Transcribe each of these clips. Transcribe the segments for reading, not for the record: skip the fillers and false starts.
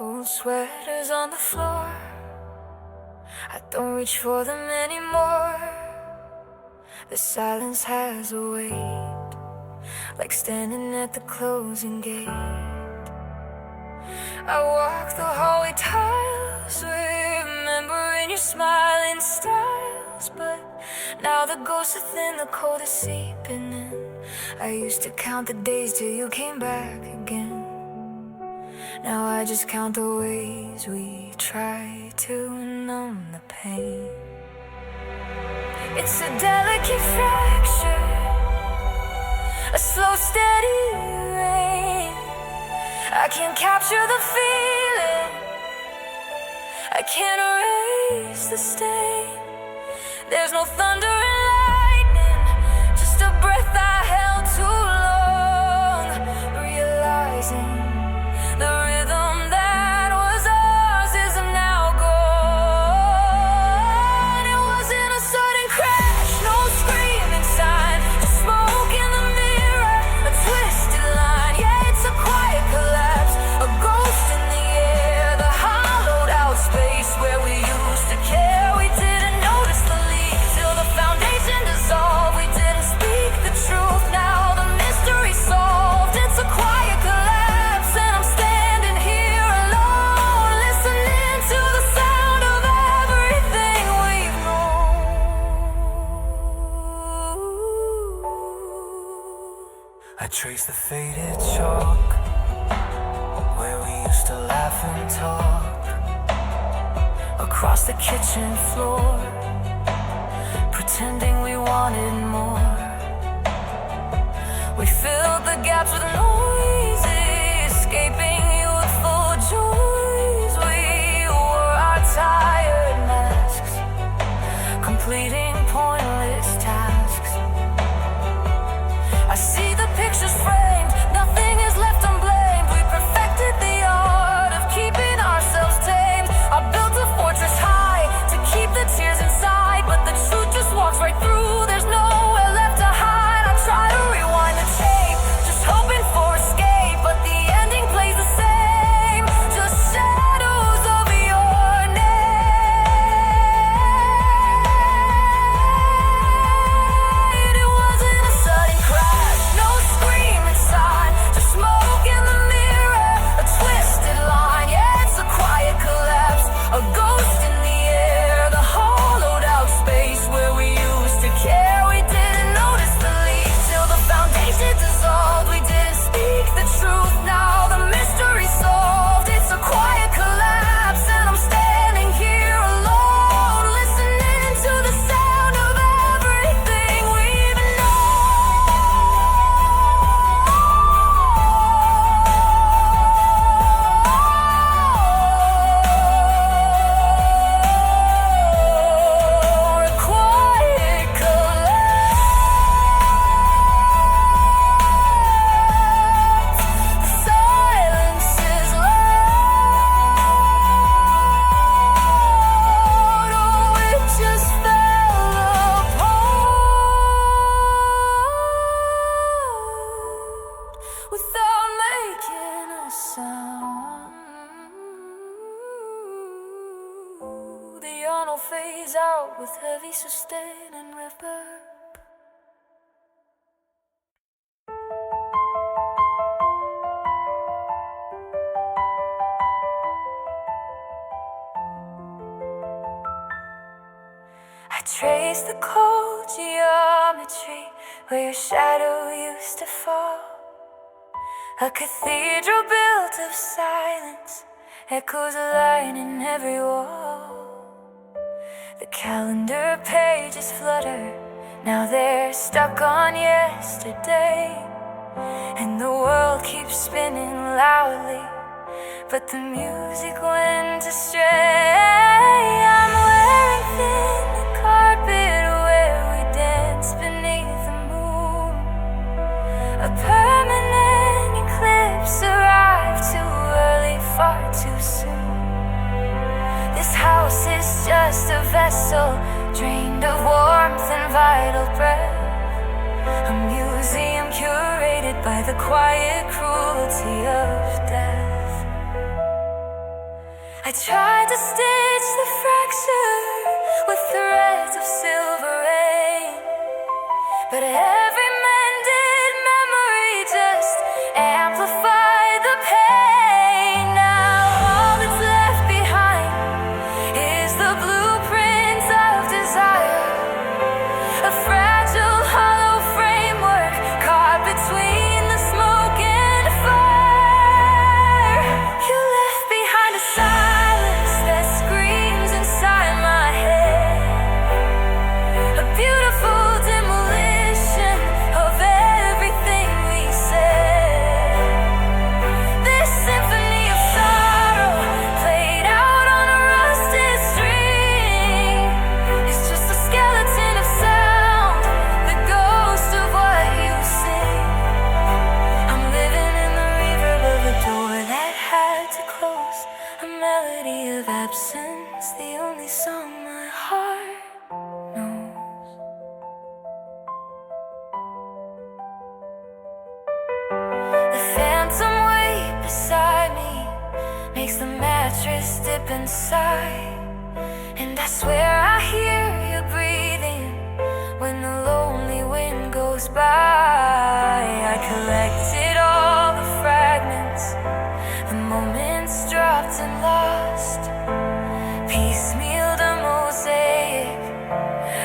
Old sweaters on the floor, I don't reach for them anymore. The silence has a weight, like standing at the closing gate. I walk the hallway tiles, remembering your smiling styles. But now the ghosts within the cold is seeping in. I used to count the days till you came back again. Now I just count the ways we try to numb the pain. It's a delicate fracture, a slow steady rain. I can't capture the feeling, I can't erase the stain. There's no thunder and lightning, just a breath I held too long, realizing the rhythm that was ours is now gone. It wasn't a sudden crash, no screaming sign, just smoke in the mirror, a twisted line. Yeah, it's a quiet collapse, a ghost in the air, the hollowed out space where we used to care. We didn't notice the leak till the foundation dissolved. We didn't speak the truth, now the mystery solved. It's a quiet collapse and I'm standing here alone, listening to the sound of everything we've known. I trace the faded chalk where we used to laugh and talk, across the kitchen floor, pretending we wanted more. We filled the gaps with noises, escaping youthful joys. We wore our tired masks, completing pointless tasks. I see the pictures framed, nothing is left unblamed. We perfected the art of keeping ourselves tamed. I built a fortress high to keep the tears inside, but the truth just walks right through, there's nowhere left to hide. I try to rewind the tape, just hoping for escape, but the ending plays the same, just shadows of your name. It wasn't a sudden crash, no screaming sign, just smoke in the mirror, a twisted line. Yeah, it's a quiet collapse, a ghost in the air, the hollowed out space where we used to care. We didn't notice the leak till the foundation dissolved. We didn't speak the truth, now the mystery solved. It's a quiet collapse and I'm standing here alone, listening to the sound of everything we've known. A quiet collapse, the silence is loud. Oh, it just fell apart without making a sound. The yarn will phase out with heavy sustain and reverb. I trace the cold geometry where your shadow used to fall. A cathedral built of silence, echoes lining every wall. The calendar pages flutter, now they're stuck on yesterday. And the world keeps spinning loudly, but the music went astray. I'm wearing thin carpet where we dance beneath the moon. A permanent eclipse arrived too early, far too soon. This house is just a vessel drained of warmth and vital breath, a museum curated by the quiet cruelty of death. I tried to stitch the fracture with threads of silver rain, but every mended memory just amplified the pain. Now all that's left behind is the blueprints of desire, a fragile hollow framework caught between the smoke and fire. You left behind a silence that screams inside my head, a beautiful demolition of everything we said. This symphony of sorrow played out on a rusted string is just a skeleton of sound, the ghost of what you sing. I'm living in the reverb of a door that had to close, a melody of absence, the only song my heart knows. The phantom weight beside me makes the mattress dip inside, and I swear I hear you breathing when the lonely wind goes by. I collected all the fragments, the moments dropped and lost, piecemealed a mosaic,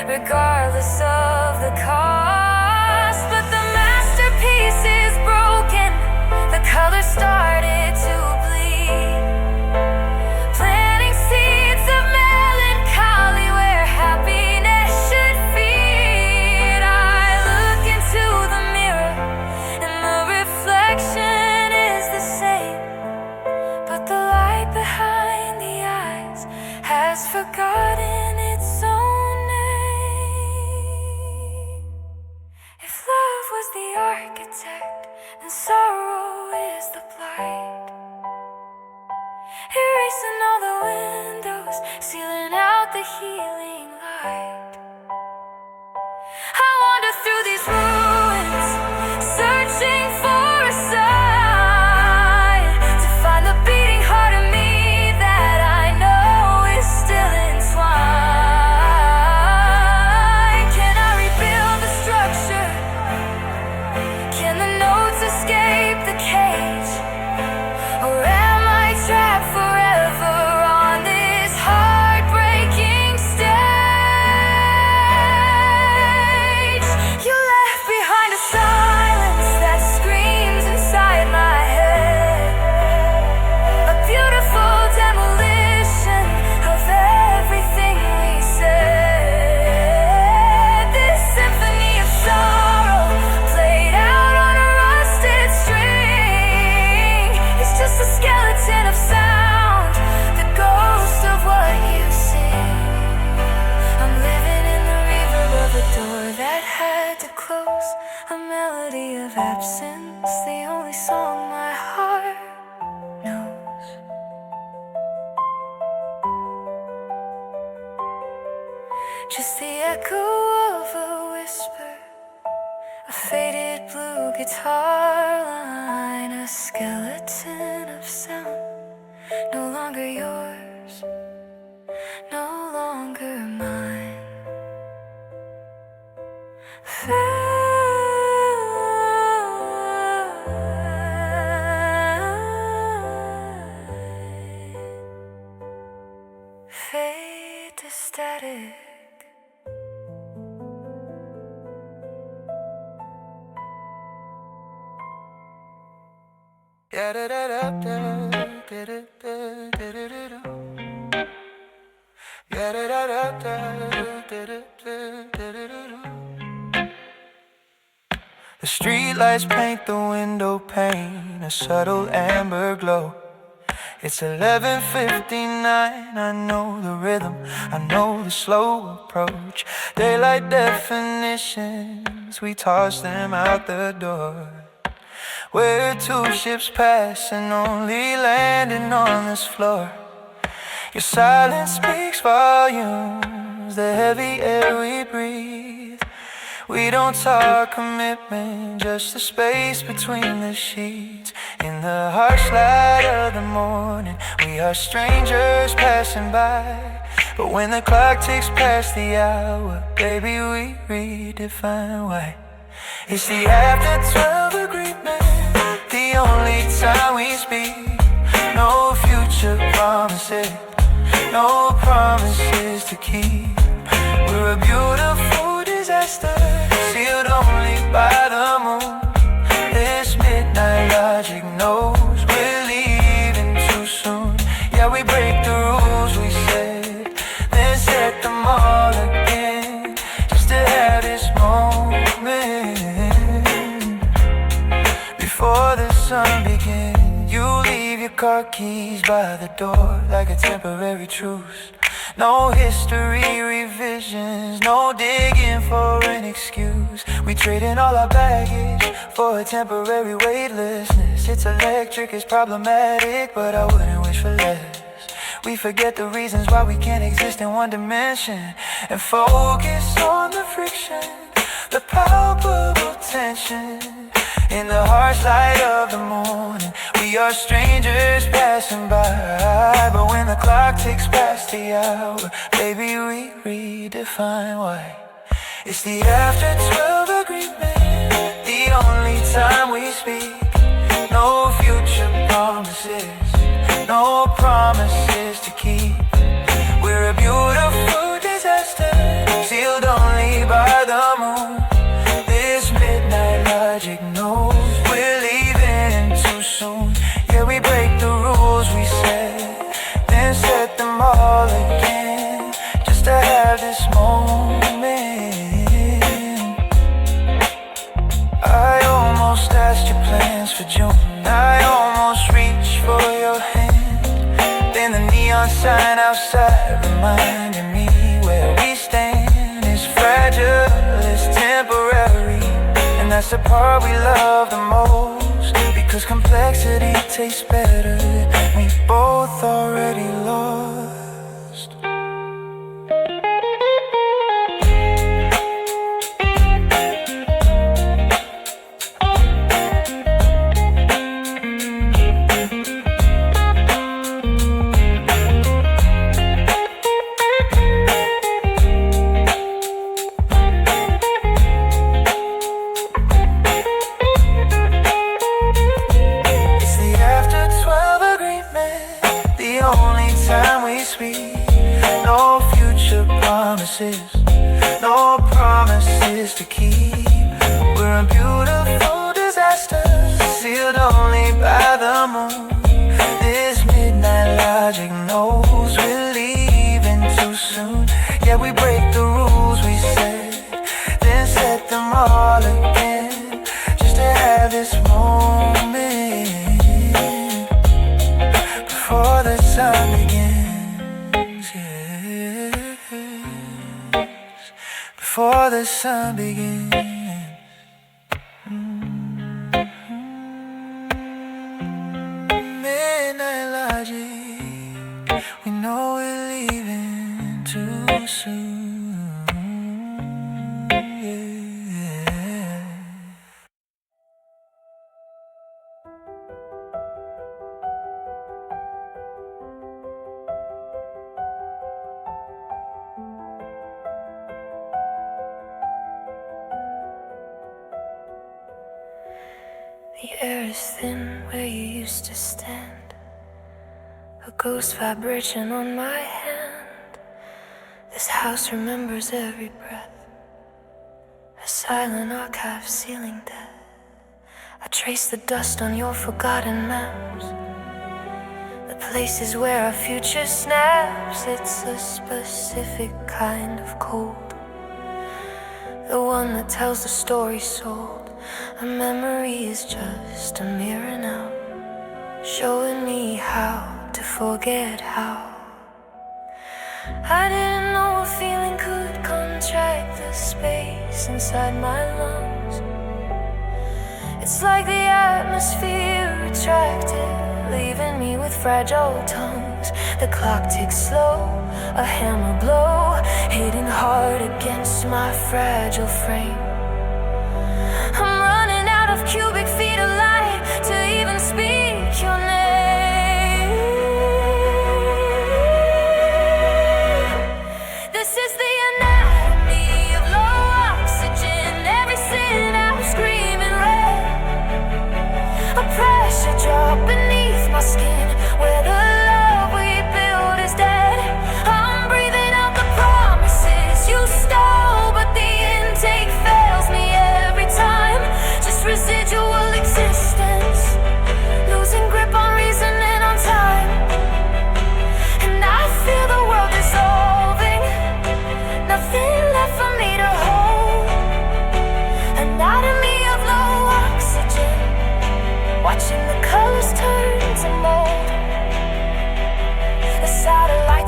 regardless of the cost. But the masterpiece is broken, the colors started to bleed, planting seeds of melancholy where happiness should feed. I look into the mirror and the reflection is the same, but the light behind the eyes has forgotten its own name. If love was the architect, then sorrow is the blight, erasing all the windows, sealing out the healing light. I wander through these ruins, searching for a sign, to find the beating heart of me that I know is still entwined. Can I rebuild the structure? Can the notes escape the cage? Or am I trapped forever on this heartbreaking stage? You left behind a silence that screams inside my head, a beautiful demolition of everything we said. This symphony of sorrow played out on a rusted string is just a skeleton of sound, the ghost of what you sing. I'm living in the reverb of a door that had to close, a melody of absence, the only song my heart knows. Just the echo of a whisper, a faded blue guitar line, a skeleton of sound, no longer yours, no longer mine. Fade to static. The streetlights paint the window pane a subtle amber glow. It's 11:59, I know the rhythm, I know the slow approach. Daylight definitions, we toss them out the door. We're two ships passing, only landing on this floor. Your silence speaks volumes, the heavy air we breathe. We don't talk commitment, just the space between the sheets. In the harsh light of the morning, we are strangers passing by. But when the clock ticks past the hour, baby, we redefine why. It's the after 12 agreement, the only time we speak. No future promises, no promises to keep. We're a beautiful disaster, sealed only by the moon. This midnight logic knows we're leaving too soon. Yeah, we break the rules we set, then set them all again, just to have this moment. Before the sun begins, you leave your car keys by the door like a temporary truce. No history revisions, no digging for an excuse. We trade in all our baggage for a temporary weightlessness. It's electric, it's problematic, but I wouldn't wish for less. We forget the reasons why we can't exist in one dimension and focus on the friction, the palpable tension. In the harsh light of the morning, we are strangers passing by. But when the clock ticks past the hour, baby, we redefine why. It's the after 12 agreement, the only time we speak. No future promises, no promises to keep. We're a beautiful disaster, sealed only by the moon. This midnight logic knows we're leaving too soon. Yeah, we break the rules we set, then set them all again, just to have this moment. I almost asked your plans for June, I almost reached for your hand. Then the neon sign outside reminded me where we stand is fragile, it's temporary. And that's the part we love the most, because complexity tastes better. We both already lost. No promises to keep. We're a beautiful disaster, sealed only by the moon. This midnight logic knows we're leaving too soon. Yeah, we break the rules we set, then set them all again, just to have this moment before the sun begins. Yeah. Before the sun begins. Midnight logic, we know we're leaving too soon. Yeah. The air is thin where you used to stand, a ghost vibration on my hand. This house remembers every breath, a silent archive sealing death. I trace the dust on your forgotten maps, the places where our future snaps. It's a specific kind of cold, the one that tells the story sold. A memory is just a mirror now, showing me how to forget how. I didn't know a feeling could contract the space inside my lungs. It's like the atmosphere retracted, leaving me with fragile tongues. The clock ticks slow, a hammer blow, hitting hard against my fragile frame.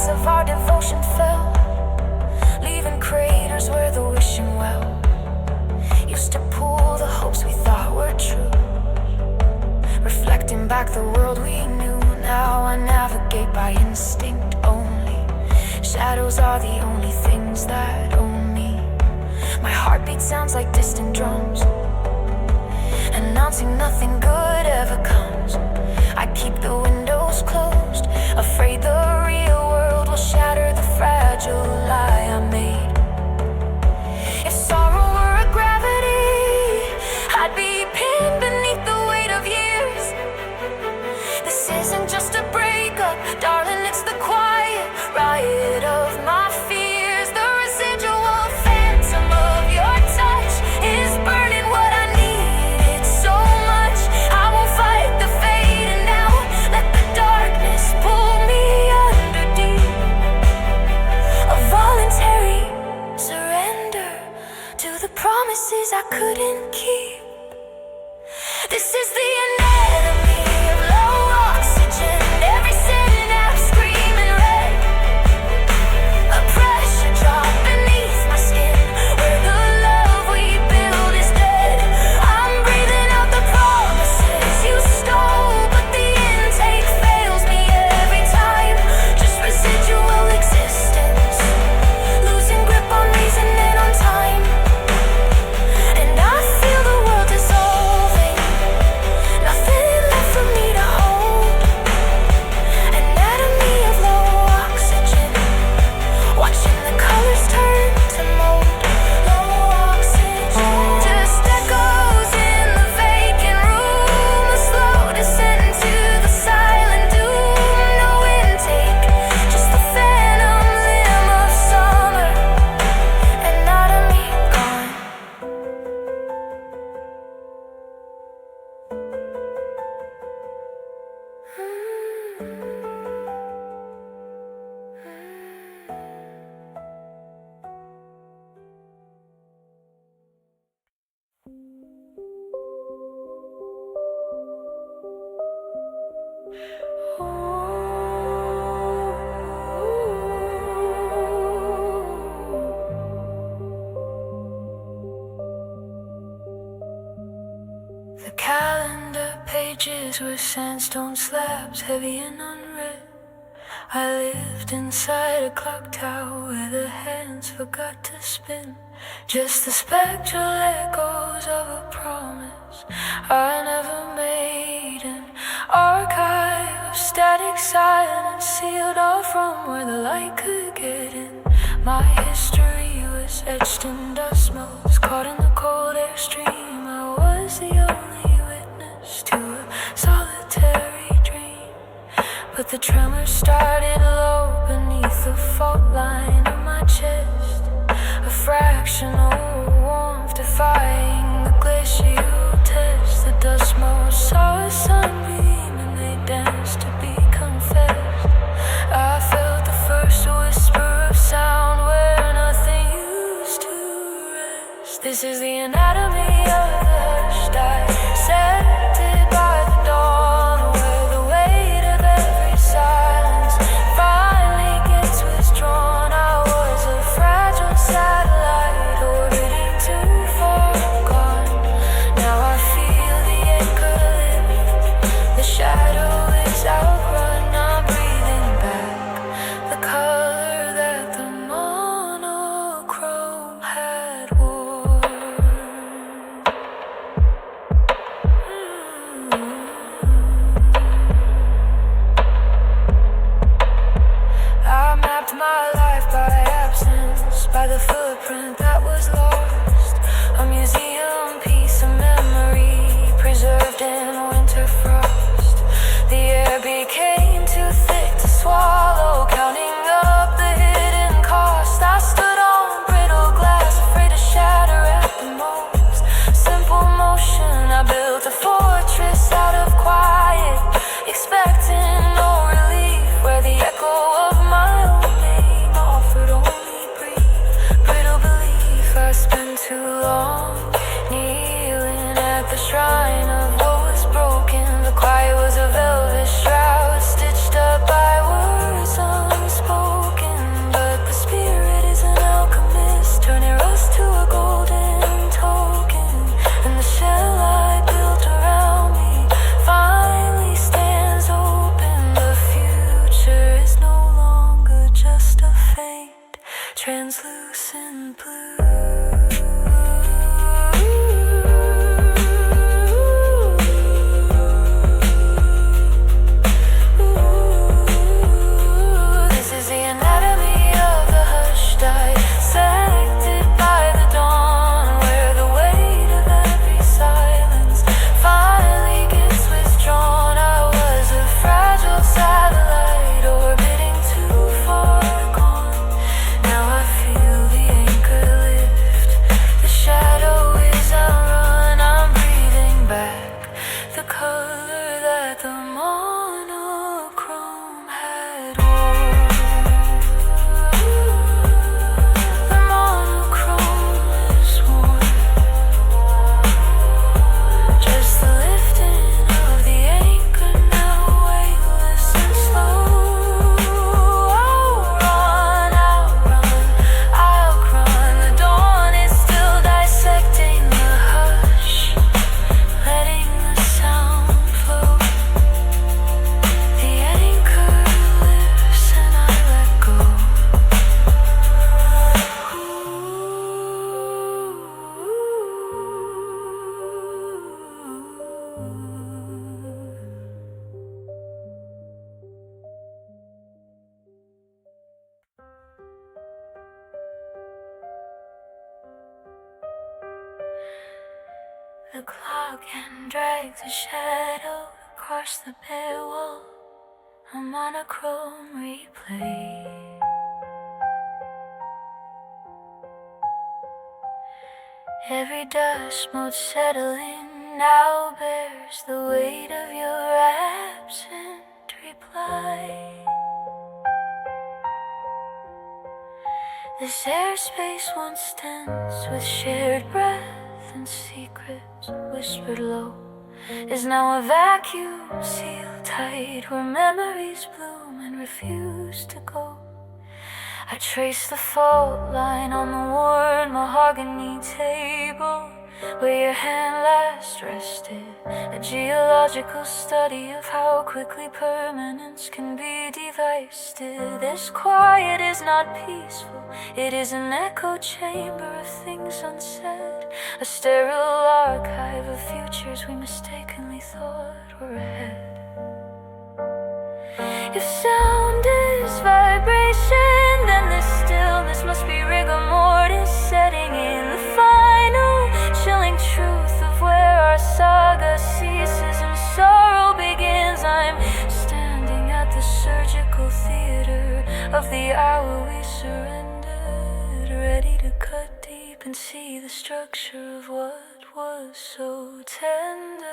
price of our devotion fell, leaving craters where the wishing well used to pool the hopes we thought were true. Reflecting back the world we knew, now I navigate by instinct only. Shadows are the only things that own me. My heartbeat sounds like distant drums, announcing nothing good ever comes. I keep the windows closed, afraid the real world will shatter the fragile lie I made. If sorrow were a gravity, I'd be pinned beneath the weight of years. This isn't just a breakup, darling, it's the quiet riot of my fears. The residual phantom of your touch is burning what I needed so much. I won't fight the fate and now let the darkness pull me under deep. A voluntary surrender to the promises I couldn't keep. This is the anatomy of low oxygen, every synapse screaming red. A pressure drop beneath my skin, where the love we build is dead. I'm breathing out the promises you stole, but the intake fails me every time. Just residual existence, losing grip on reason and on time. And I feel the world dissolving, nothing left for me to hold. Anatomy of low oxygen, watching the colors turn to mold. Low oxygen, just echoes in the vacant room. A slow descent to the silent doom. No intake, just the phantom limb of summer. Anatomy gone. The calendar pages were sandstone slabs, heavy and unread. I lived inside a clock tower where the hands forgot to spin. Just the spectral echoes of a promise I never made. An archive of static silence, sealed off from where the light could get in. My history was etched in dust motes, caught in the cold extreme. I was the only witness to a solitary dream. But the tremors started low beneath the fault line of my chest. A fractional warmth defying the glacial test. The dust motes saw a sunbeam and they danced to be confessed. I felt the first whisper of sound where nothing used to rest. This is the anatomy of the hush, dissected by the dawn, where the weight of every silence finally gets withdrawn. I was a fragile satellite orbiting too far gone. Now I feel the anchor lift, the shadow is outrun. I'm breathing back the color that the monochrome had worn. I mapped my life by absence, by the footprint that was lost. A museum piece of memory preserved in winter frost. The air became too thick to swallow, counting up the hidden cost. I stood on brittle glass, afraid to shatter at the most simple motion. I built a fortress out of quiet, expecting no relief, where the echo of my own name offered only brittle belief. I spent too long kneeling at the shrine of what was broken. The quiet was a velvet shroud stitched up by words. rock and drag the shadow across the bare wall. A monochrome replay. Every dust mote settling now bears the weight of your absent reply. This airspace once tense with shared breath and secrets whispered low is now a vacuum sealed tight where memories bloom and refuse to go. I trace the fault line on the worn mahogany table where your hand last rested, a geological study of how quickly permanence can be devised. This quiet is not peaceful, it is an echo chamber of things unsaid, a sterile archive of futures we mistakenly thought were ahead. If sound is vibration, then this stillness must be rigor mortis setting in, the final chilling truth of where our saga ceases and sorrow begins. I'm standing at the surgical theater of the hour we surrendered, ready to cut deep and see the structure of what was so tender.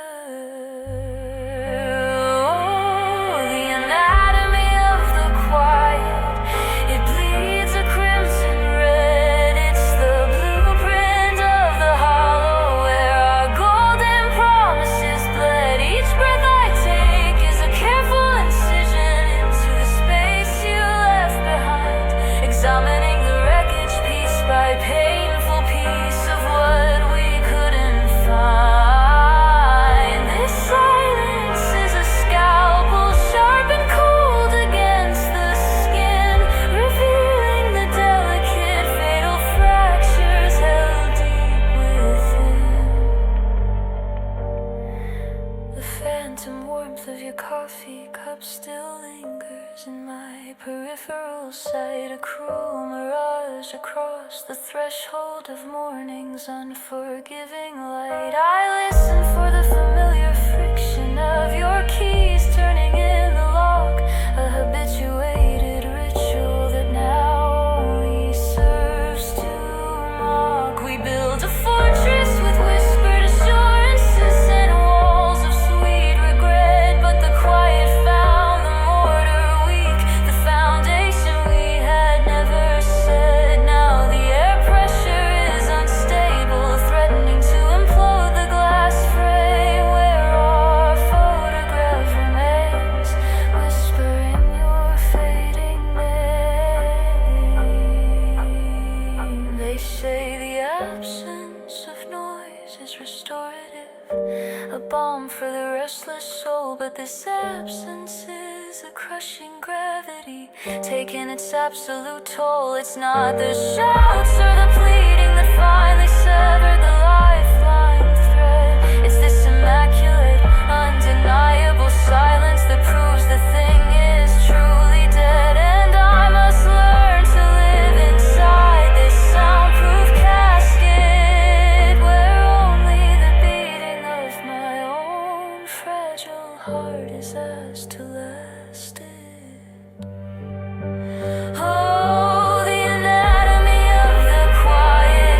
Of your coffee cup still lingers in my peripheral sight, a cruel mirage across the threshold of morning's unforgiving light. I listen for the familiar friction of your keys turning in the lock, a habituated ritual that now only serves to mock. We build a fortress with whispered assurances and walls of sweet regret, but the quiet found the mortar weak, the foundation we had never set. Now the air pressure is unstable, threatening to implode the glass frame where our photograph remains, whispering your fading name. They say the absence of noise is restorative, a balm for the restless soul, but this absence is a crushing gravity, taking its absolute toll. It's not the shouts or the pleading that finally severed the lifeline thread. It's this immaculate, undeniable silence that proves the thing is truly dead. And I must learn to live inside this soundproof casket where only the beating of my own fragile heart is asked to last it. Oh, the anatomy of the quiet,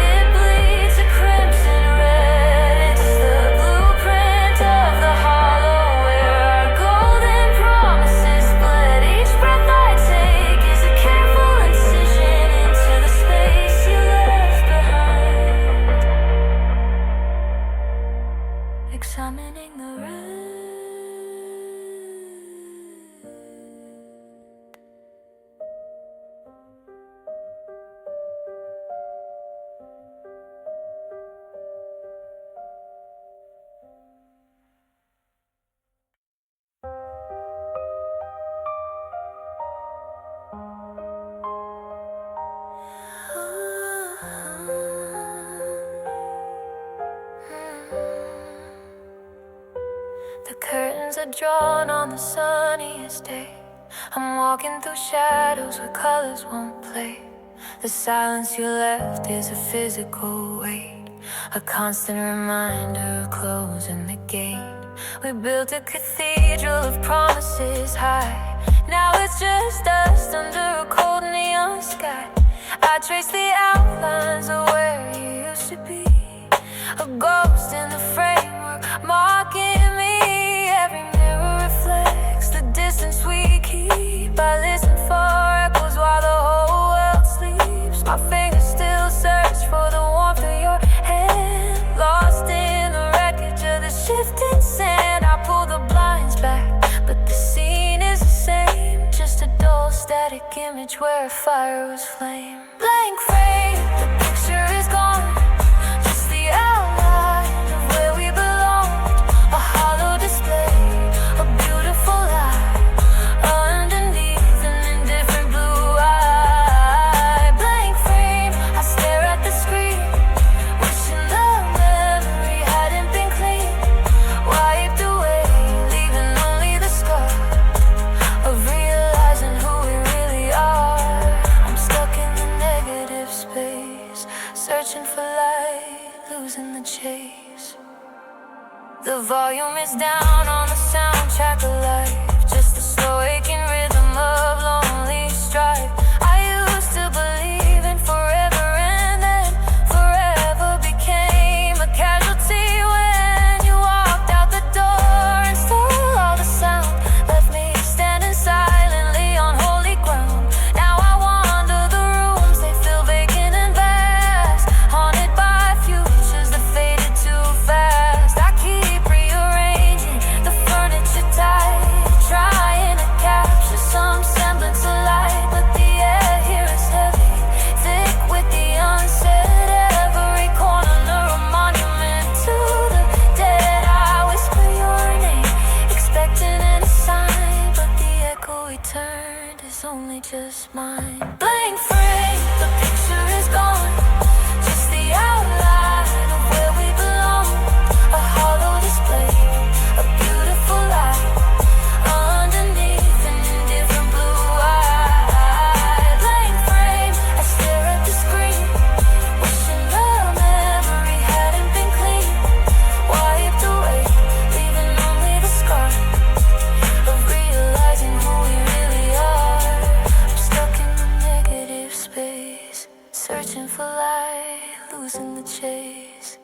it bleeds a crimson red. It's the blueprint of the hollow where our golden promises bled. Each breath I take is a careful incision into the space you left behind. Examining the red. The curtains are drawn on the sunniest day. I'm walking through shadows where colors won't play. The silence you left is a physical weight. a constant reminder of closing the gate. We built a cathedral of promises high. Now it's just dust under a cold neon sky. I trace the outlines of where you used to be, a ghost in the framework mocking me. Every mirror reflects the distance we keep. I listen for echoes while the whole world sleeps. My fingers still search for the warmth of your hand, lost in the wreckage of the shifting sand. I pull the blinds back, but the scene is the same, just a dull static image where a fire was flame. Blank frame, the picture is gone, just the outline of where we belonged. A hollow display, a beautiful lie, underneath an indifferent blue eye. Blank frame, I stare at the screen, wishing the memory hadn't been clean, wiped away, leaving only the scar of realizing who we really are. I'm stuck in the negative space, searching for light, losing the chase. The volume is down on the soundtrack of life, just a slow aching rhythm of lonely strife. I used to believe in forever, and then forever became a casualty when you walked out the door and stole all the sound, left me standing silently on holy ground. Now I wander the rooms, they feel vacant and vast, haunted by futures that faded too fast. I keep rearranging the furniture tight, trying to capture some semblance of light, but the air here is heavy, thick with the unsaid. Every corner a monument to the dead. I whisper your name, expecting any sign, but the echo returned is only just mine. Blank frame, the picture is gone, just the outline of where we belong. A hollow display, a beautiful light, underneath an indifferent blue eye. Blank frame, I stare at the screen, wishing the memory hadn't been clean, wiped away, leaving only the scar of realizing who we really are. I'm stuck in the negative space, searching for light, losing the chase.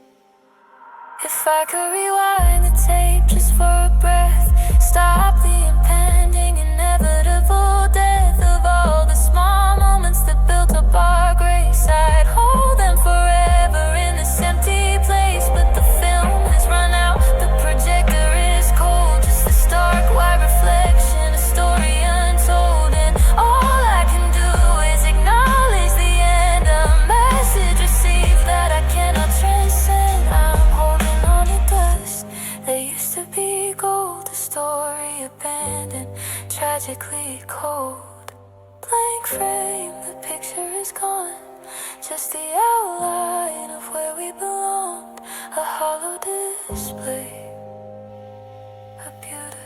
If I could rewind the tape just for a breath, stop the impending inevitable death of all the small moments that built up our grace, I'd hold them forever in this empty place. But the film has run out, the projector is cold, just a stark white reflection, a story untold. And all I can do is acknowledge the end, a message received that I cannot transcend. I'm holding on to dust that used to be gold, a story abandoned, tragically cold. Blank frame, the picture is gone, just the outline of where we belonged. A hollow display, a beauty.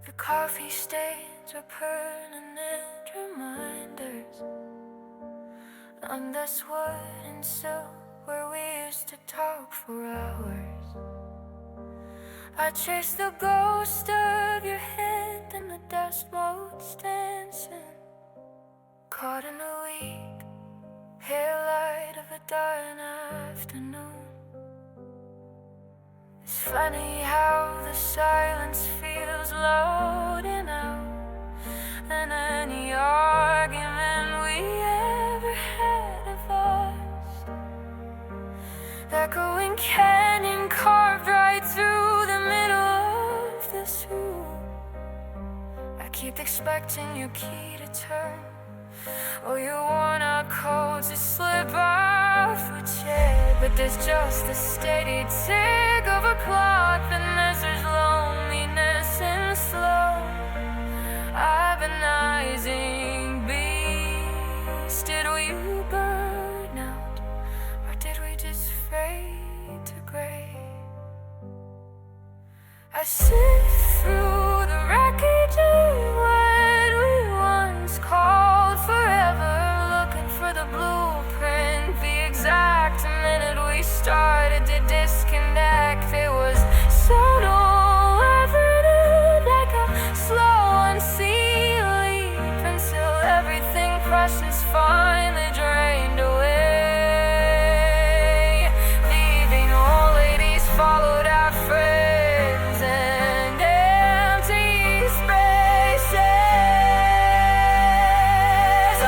The coffee stains are permanent reminders on this wood and sill where we used to talk for hours. I chase the ghost of your hand and the dust motes dancing, caught in a weak pale light of a dying afternoon. It's funny how the silence feels loading out than any argument we ever had of us. Echoing canyon carved right through the middle of this room. I keep expecting your key to turn, or your worn-out coats to slip off a chair. But there's just a steady tick of a clock, and there's loneliness in the slow agonizing beast. Did we burn out, or did we passion's finally drained away, leaving old ladies, followed our friends, and empty spaces.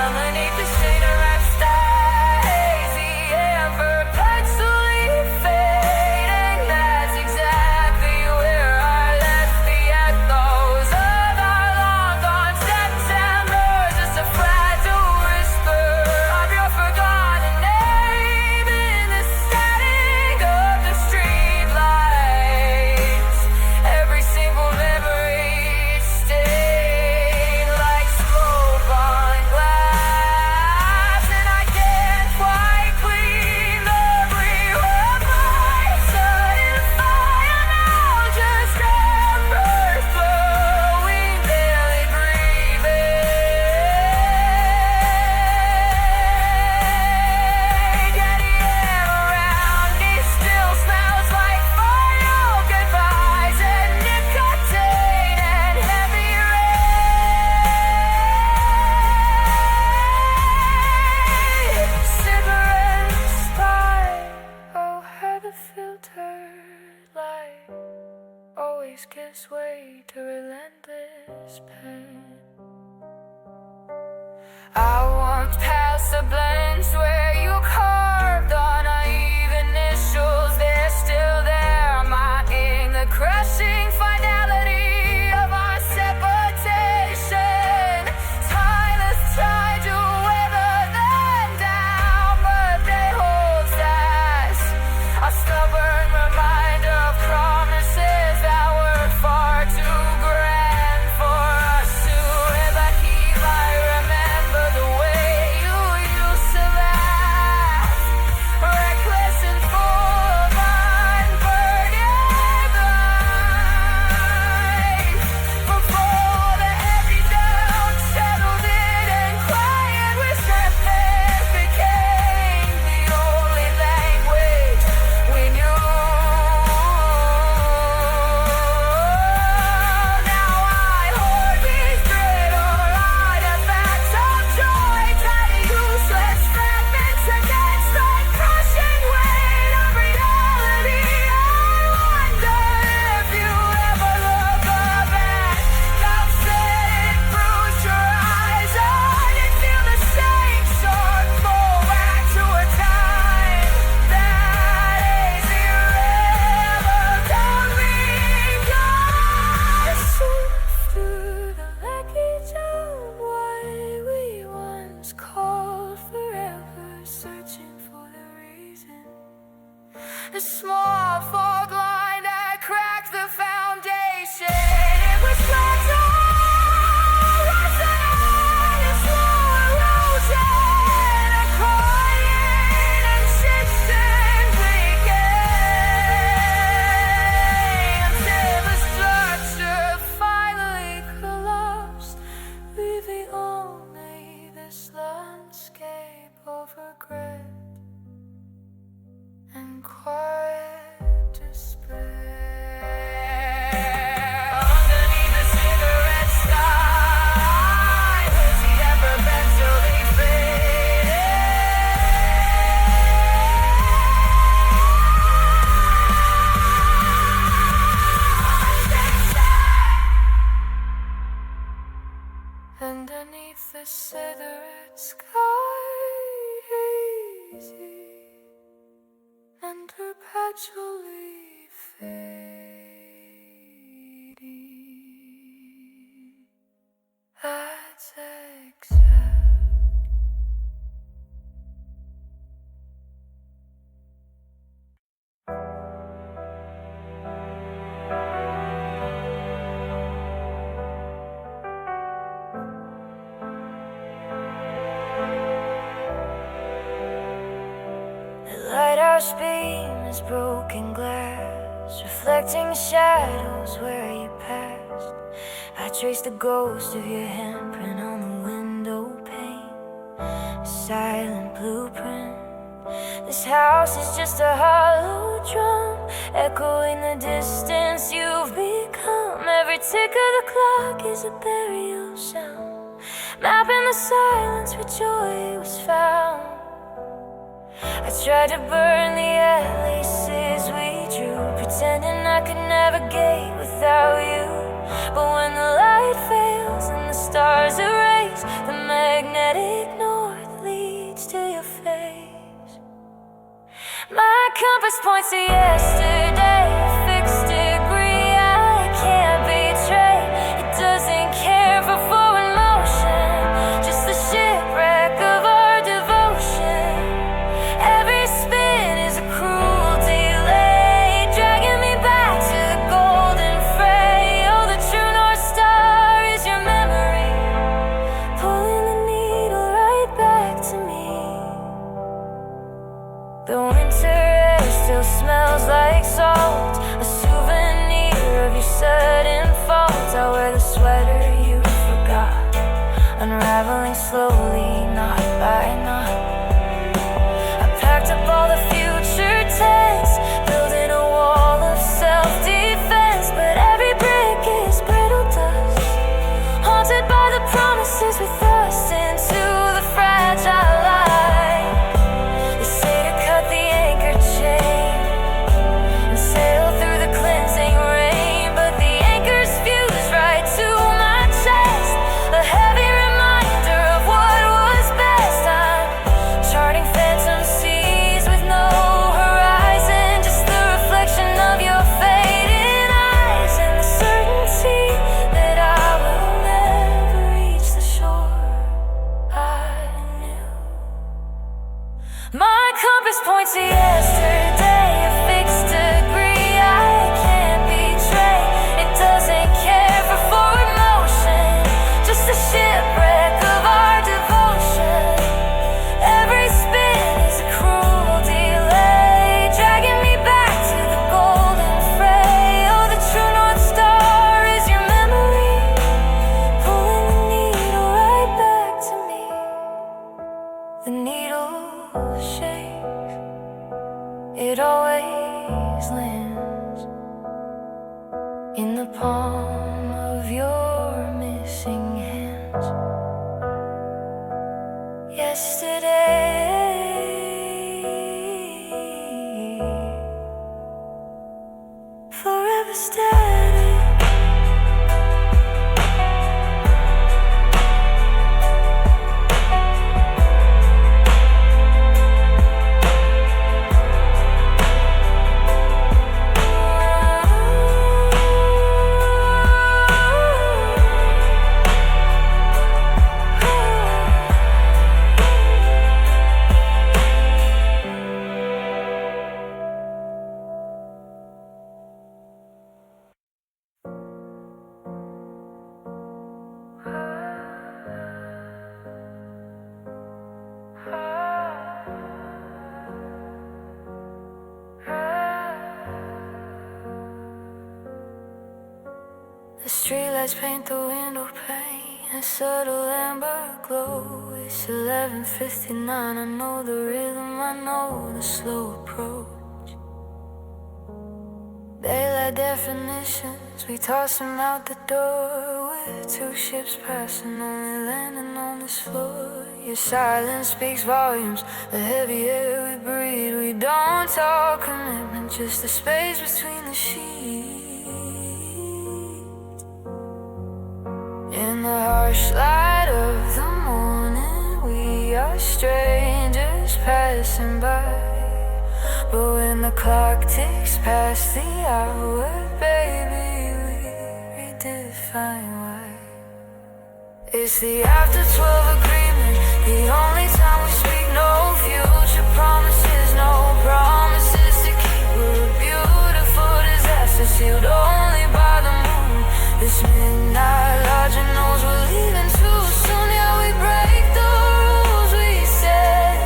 Underneath the cigarette stack, hazy amber pencilly fading. That's exactly where I left the echoes of our long gone September. Just a fragile whisper of your forgotten name in the static of the street lights. Every single memory stained like smoke on glass, and I can't quite clean the rear of my sudden fire now. Just embers glowing, barely breathing. Yet the air around me still smells like final goodbyes and nicotine and heavy rain. Cigarettes by, oh, how the filtered light always gives way to relentless pain. I walked past the blends where you carved on uneven initials. They're still there, mocking the crushing finality of our separation. Time has tried to weather them down, but they hold fast. A stubborn reminder of promises that were far too grand for us to ever keep. I remember the way you used to laugh, reckless and full of unburdened life. Before the heavy down settled in and quiet resentment became the only language we knew. Now I hoard these brittle artifacts of joy, tiny useless fragments against the crushing weight of reality. I wonder if you ever look back, doubt said it bruised your eyes. I didn't feel the same sort. Go back to a time that is irrevocably gone. Surf through the wreckage of what we once called forever, searching for the reason. The small fault line that cracked the foundation. It was fragile, resonant, and slow erosion, a quiet, insistent decay, until the structure finally collapsed, leaving only this landscape of regret and quiet despair. Underneath the cigarette sky, has he ever been so underneath the cigarette sky, hazy and perpetually fading. That's exact. The lighthouse beam is broken glass, reflecting shadows where you passed. I traced the ghost of your handprint on the window pane, a silent blueprint. This house is just a hollow drum, echoing the distance you've become. Every tick of the clock is a burial sound. mapping the silence where joy was found. I tried to burn the LACs we drew, pretending I could navigate without you. But when the light fails and the stars erase, the magnetic north leads to your face. My compass points to yesterday, a fixed degree I can't betray. It doesn't care for forward motion, just the shipwreck of our devotion. Every spin is a cruel delay, dragging me back to the golden fray. Oh, the true North Star is your memory, pulling the needle right back to me. The winter air still smells like salt, a souvenir of your sudden fault. I wear the sweater you forgot, unraveling slowly, knot by knot. I packed up all the future tense, building a wall of self-defense. But every brick is brittle dust, haunted by the promises we thrust into the fragile light. They say to cut the anchor chain and sail through the cleansing rain, but the anchor's fused right to my chest, a heavy reminder of what was best. I'm charting phantom seas with no horizon, just the reflection of your fading eyes, and the certainty that I will never reach the shore I knew. My compass points to yesterday, a fixed degree I can't betray. It doesn't care for forward motion, just a shipwreck of our devotion. Every spin is a cruel delay, dragging me back to the golden fray. Oh, the true North Star is your memory, pulling the needle right back to me. The needle shakes, it always lands in the palm of your missing hands. Yesterday, forever static. The streetlights paint the window pane, a subtle amber glow. It's 11:59, I know the rhythm, I know the slow approach. Daylight definitions, we toss them out the door. With two ships passing, only landing on this floor. Your silence speaks volumes, the heavy air we breathe. We don't talk commitment, just the space between the sheets. In the harsh light of the morning, we are strangers passing by. But when the clock ticks past the hour, baby, we redefine why. It's the after 12 agreement, the only time we speak. No future promises, no promises to keep. We're a beautiful disaster, sealed only by the moon. This midnight lodging knows we're leaving too soon. Yeah, we break the rules we set,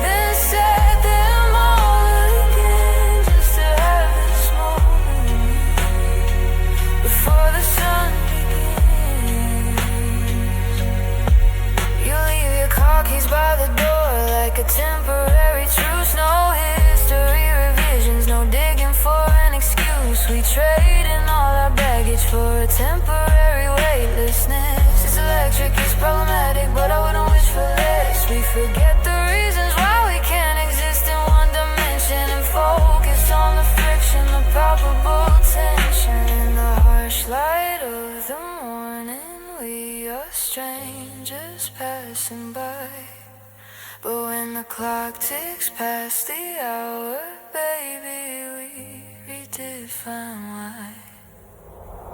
then set them all again, just to have this moment before the sun begins. You leave your car keys by the door like a temporary truce. No history revisions, no digging for an excuse. We trade in all our baggage for a temporary weightlessness. It's electric, it's problematic. just passing by. But when the clock ticks past the hour, baby, we redefine why.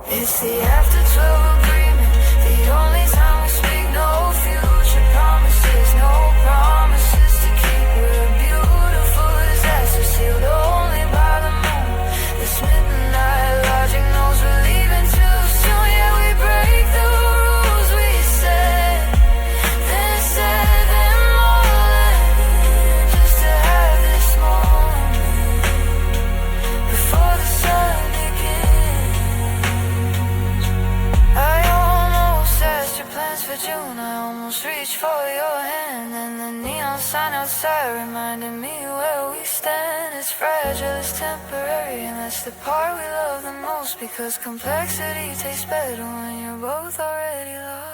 It's the after 12 agreement, the only time we speak, no future promises, no promises to keep. We're beautiful disasters, sealed only by the moon. This midnight logic knows we're leaving too soon. Yeah, we break the rules we set, then set them all in, just to have this moment before the sun begins. I almost asked your plans for June, I almost reached for your hand, and the neon sign outside reminded me where we stand. It's fragile, it's temporary, and that's the part we love the most, because complexity tastes better when you're both already lost.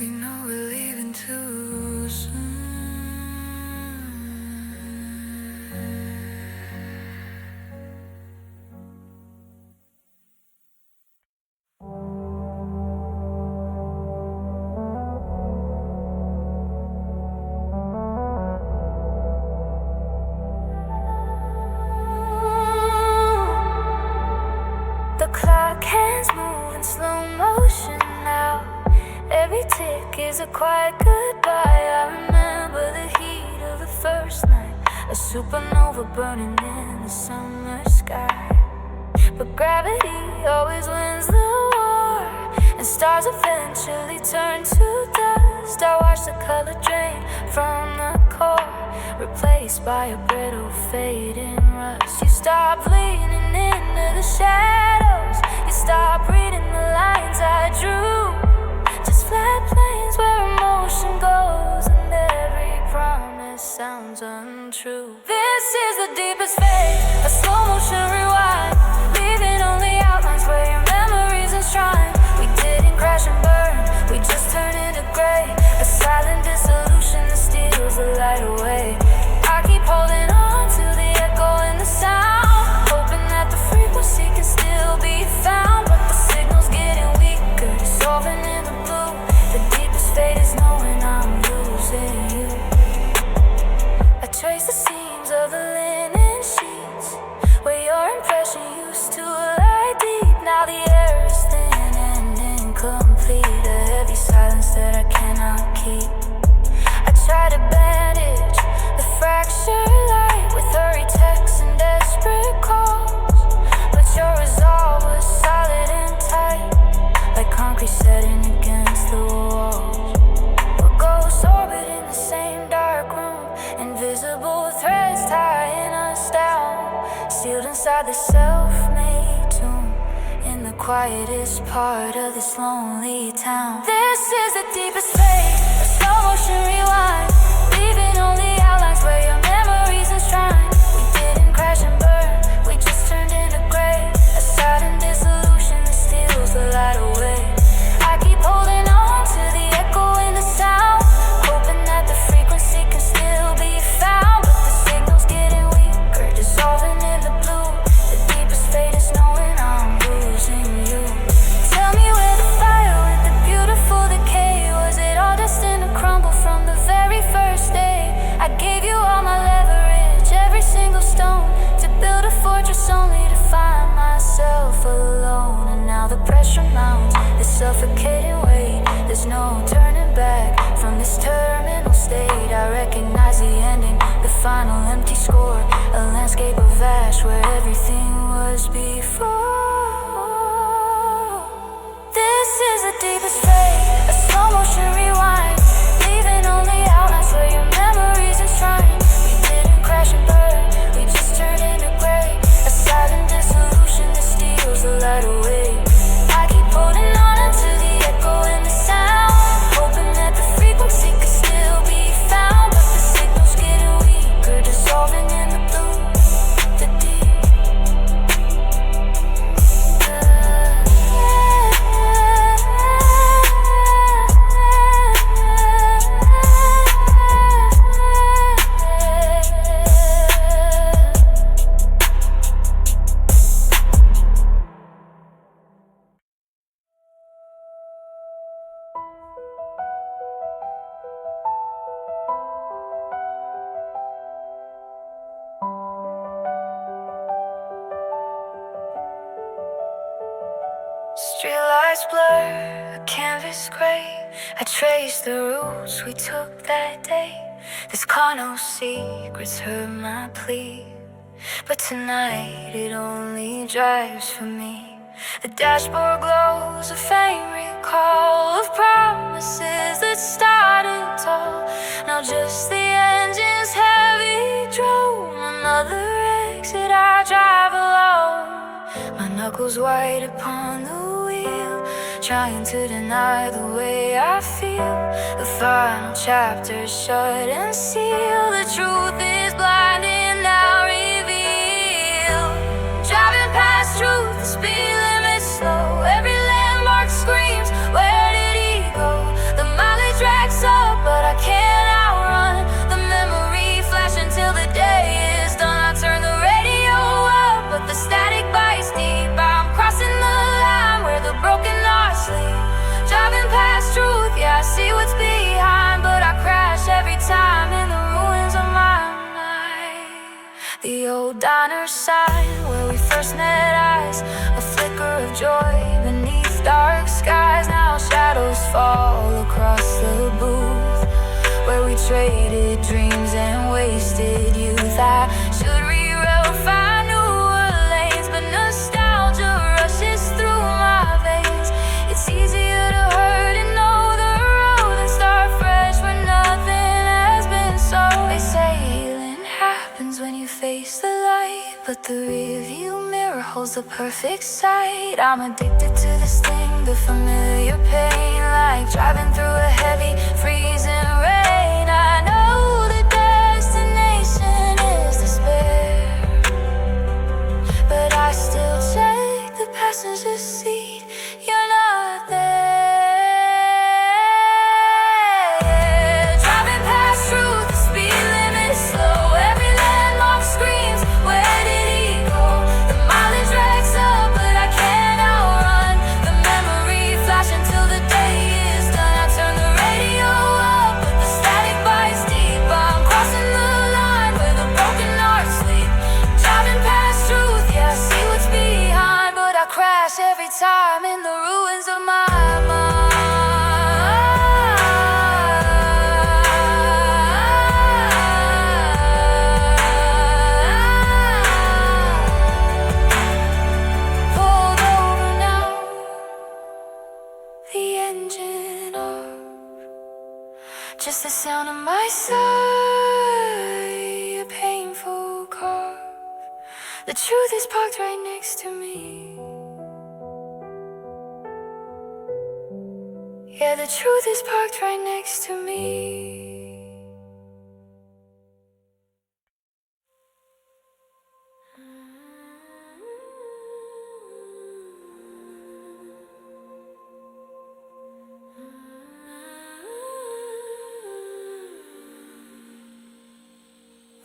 We know we're leaving too soon. The clock hands move in slow motion now. Every tick is a quiet goodbye. I remember the heat of the first night, a supernova burning in the summer sky. But gravity always wins the war, and stars eventually turn to dust. I watch the color drain from the core, replaced by a brittle fading rust. You stop leaning into the shadows, you stop reading the lines I drew. Flat plains where emotion goes, and every promise sounds untrue. This is the deepest phase, a slow motion rewind, leaving only outlines where your memories enshrine. We didn't crash and burn, we just turned into gray, a silent dissolution that steals the light away. I keep holding on to the echo in the sound, hoping that the frequency can still be found. But the signal's getting weaker, dissolving in the blue. The deepest fate is knowing I'm losing you. I trace the seams of the linen sheets where your impression used to lie deep. Now the air is thin and incomplete, a heavy silence that I cannot keep. I try to bandage the fractured light with hurried texts and desperate calls, but your resolve was solid and tight, like concrete setting against the wall. We're ghosts orbit in the same dark room, invisible threads tying us down, sealed inside the self-made tomb, in the quietest part of this lonely town. This is the deepest phase, a slow motion rewind, leaving only outlines where your memories enshrine. We didn't crash and burn, we just turned into gray, a silent dissolution that steals the light away. I keep holding on to the echo in the sound, hoping that the frequency can still be found. But the signal's getting weaker, dissolving in the blue. The deepest fate is knowing I'm losing you. Tell me where the fire went, the beautiful decay. Was it all destined to crumble from the very first day? I gave you all my leverage, every single stone, to build a fortress only to find myself alone. And now the pressure mounts, this suffocating weight. There's no turning back from this terminal state. final empty score, a landscape of ash where everything was before. This is the deepest fade, a slow motion rewind, leaving only outlines where your memories enshrine. We didn't crash and burn, we just turned into gray, a silent dissolution that steals the light away. I keep holding on unto the echo in the sound, hoping that the frequency could still be found, but the signal's getting weaker, dissolving in the blue, the deep. Streetlights blur, a canvas gray. I trace the routes we took that day. This car, no secrets, heard my plea, but tonight it only drives for me. The dashboard glows, a faint recall of promises that started tall. Now just the engine's heavy drone, another exit I drive alone. My knuckles white upon the wheel, trying to deny the way I feel. The final chapter's shut and sealed. The truth is blinding, now revealed. Driving past truth, the speed limit's slow. Every landmark screams, where did he go? The mileage racks up, but I can't outrun the memory flash until the day is done. I turn the radio up, but the static bites deep. I'm crossing the line where the broken hearts sleep. Driving past truth, yeah, I see what's behind, but I crash every time in the ruins of my mind. The old diner sign where we first met eyes, a flicker of joy beneath dark skies. Now shadows fall across the booth where we traded dreams and wasted youth. I should reroute, find newer lanes, but nostalgia rushes through my veins. It's easier to hurt and know the road than start fresh when nothing has been sold. They say healing happens when you face the light, but the rearview mirror holds the perfect sight. I'm addicted to this thing, the familiar pain, like driving through a heavy, freezing rain. I know the destination is despair, but I still check the passenger seat. You're not there. Driving past truth, the speed limit is slow. Every landmark screams, where did he go? The mileage racks up, but I can't outrun the memory flash until the day is done. I turn the radio up, but the static bites deep. I'm crossing the line where the broken hearts sleep. Driving past truth, yeah, I see what's behind, but I crash every time in the ruins of my mind. Pulled over now, the engine off, just the sound of my sigh, a painful cough. The truth is parked right next to me. Yeah, the truth is parked right next to me.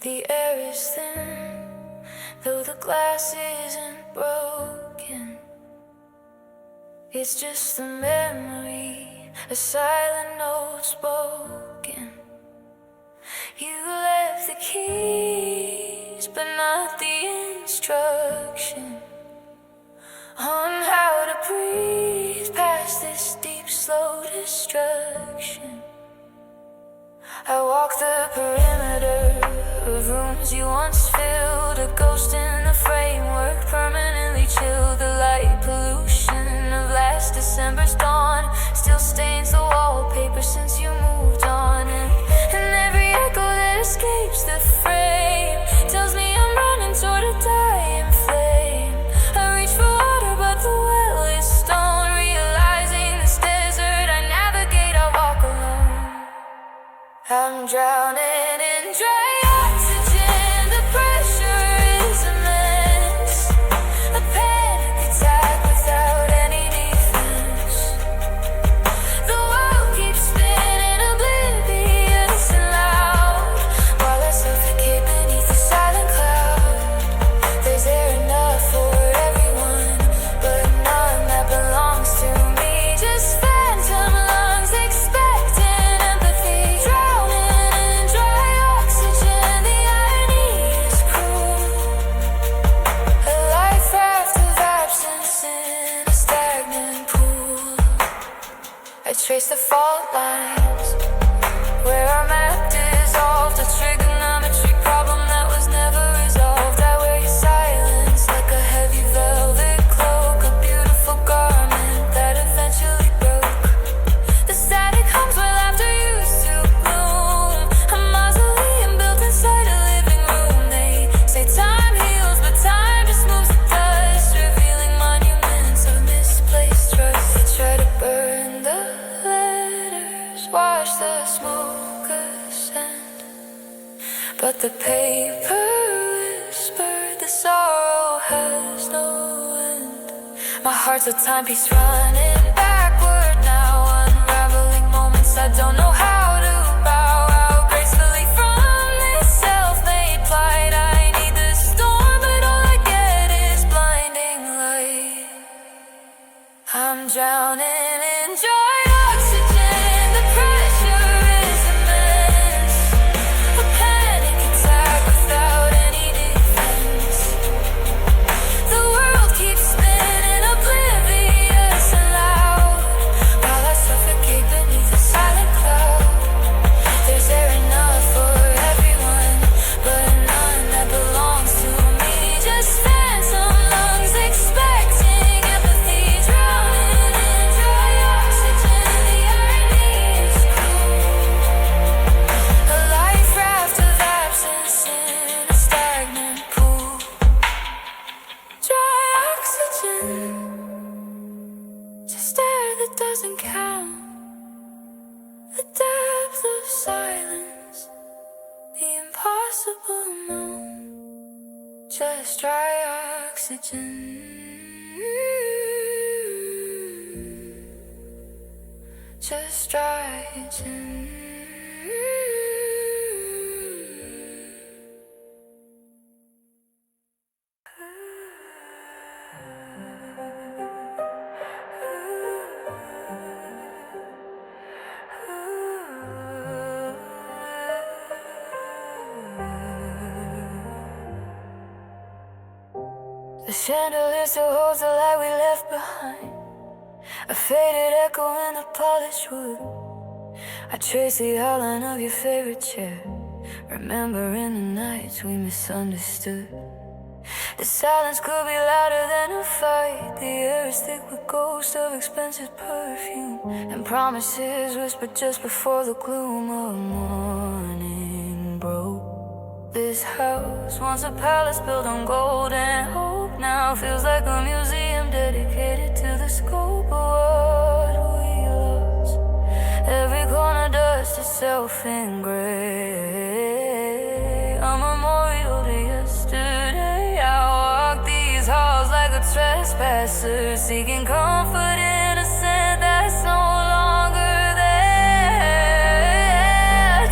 The air is thin, though the glass isn't broken. It's just a memory, a silent note spoken. You left the keys, but not the instruction on how to breathe past this deep, slow destruction. I walk the perimeter of words you once filled. A ghost in the framework, permanently chilled. The light pollution of last December's dawn still stains the wallpaper since you moved on. And every echo that escapes the frame tells me I'm running toward a dying flame. I reach for water but the well is stone. Realizing this desert I navigate, I walk alone. I'm drowning in dry oxygen. The pressure is immense. A panic attack without any defense. The world keeps spinning, oblivious and loud, while I suffocate beneath a silent cloud. There's air enough for everyone, but none that belongs to me. Just phantom lungs expecting empathy. Drowning in dry oxygen, the irony is cruel. A life raft of absence in a stagnant pool. I trace the fault lines where our map dissolved. A trigonometry problem that was never resolved. I wear your silence like a heavy velvet cloak, a beautiful garment that eventually broke. The static hums where laughter used to bloom. A mausoleum built inside a living room. They say time heals, but time just moves the dust, revealing monuments of misplaced trust. They try to burn the letters, wash the smoke ascend, but the paper whispered the sorrow has no end. My heart's a timepiece running backward now, unraveling moments I don't know how to bow out gracefully from this self-made plight. I need the storm, but all I get is blinding light. I'm drowning in dry oxygen. The pressure is immense. A panic attack without any defense. The world keeps spinning, oblivious and loud, while I suffocate beneath a silent cloud. There's air enough for everyone, but none that belongs to me. Just phantom lungs expecting empathy. Drowning in dry oxygen, the irony is cruel. A life raft of absence in a stagnant pool. Dry oxygen, just air that doesn't count. The depth of silence, the impossible known. Just dry oxygen. Just dry oxygen. The chandelier still holds the light we left behind, a faded echo in the polished wood. I trace the outline of your favorite chair, remembering the nights we misunderstood. The silence could be louder than a fight. The air is thick with ghosts of expensive perfume, and promises whispered just before the gloom of morning broke. This house, once a palace built on gold and hope, now feels like a museum dedicated to the scope of what we lost. Every corner dust itself in gray, a memorial to yesterday. I walk these halls like a trespasser, seeking comfort in a scent that's no longer there.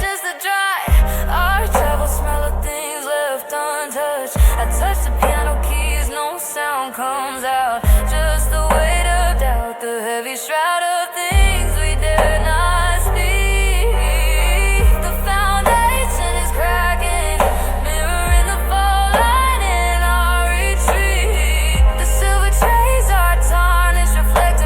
Just a dry archetypal smell of things left untouched. I touch the piano keys, no sound comes out. Just the weight of doubt, the heavy shroud of things we dare not speak. The foundation is cracking, mirroring the fall line in our retreat. The silver trays are tarnished, reflect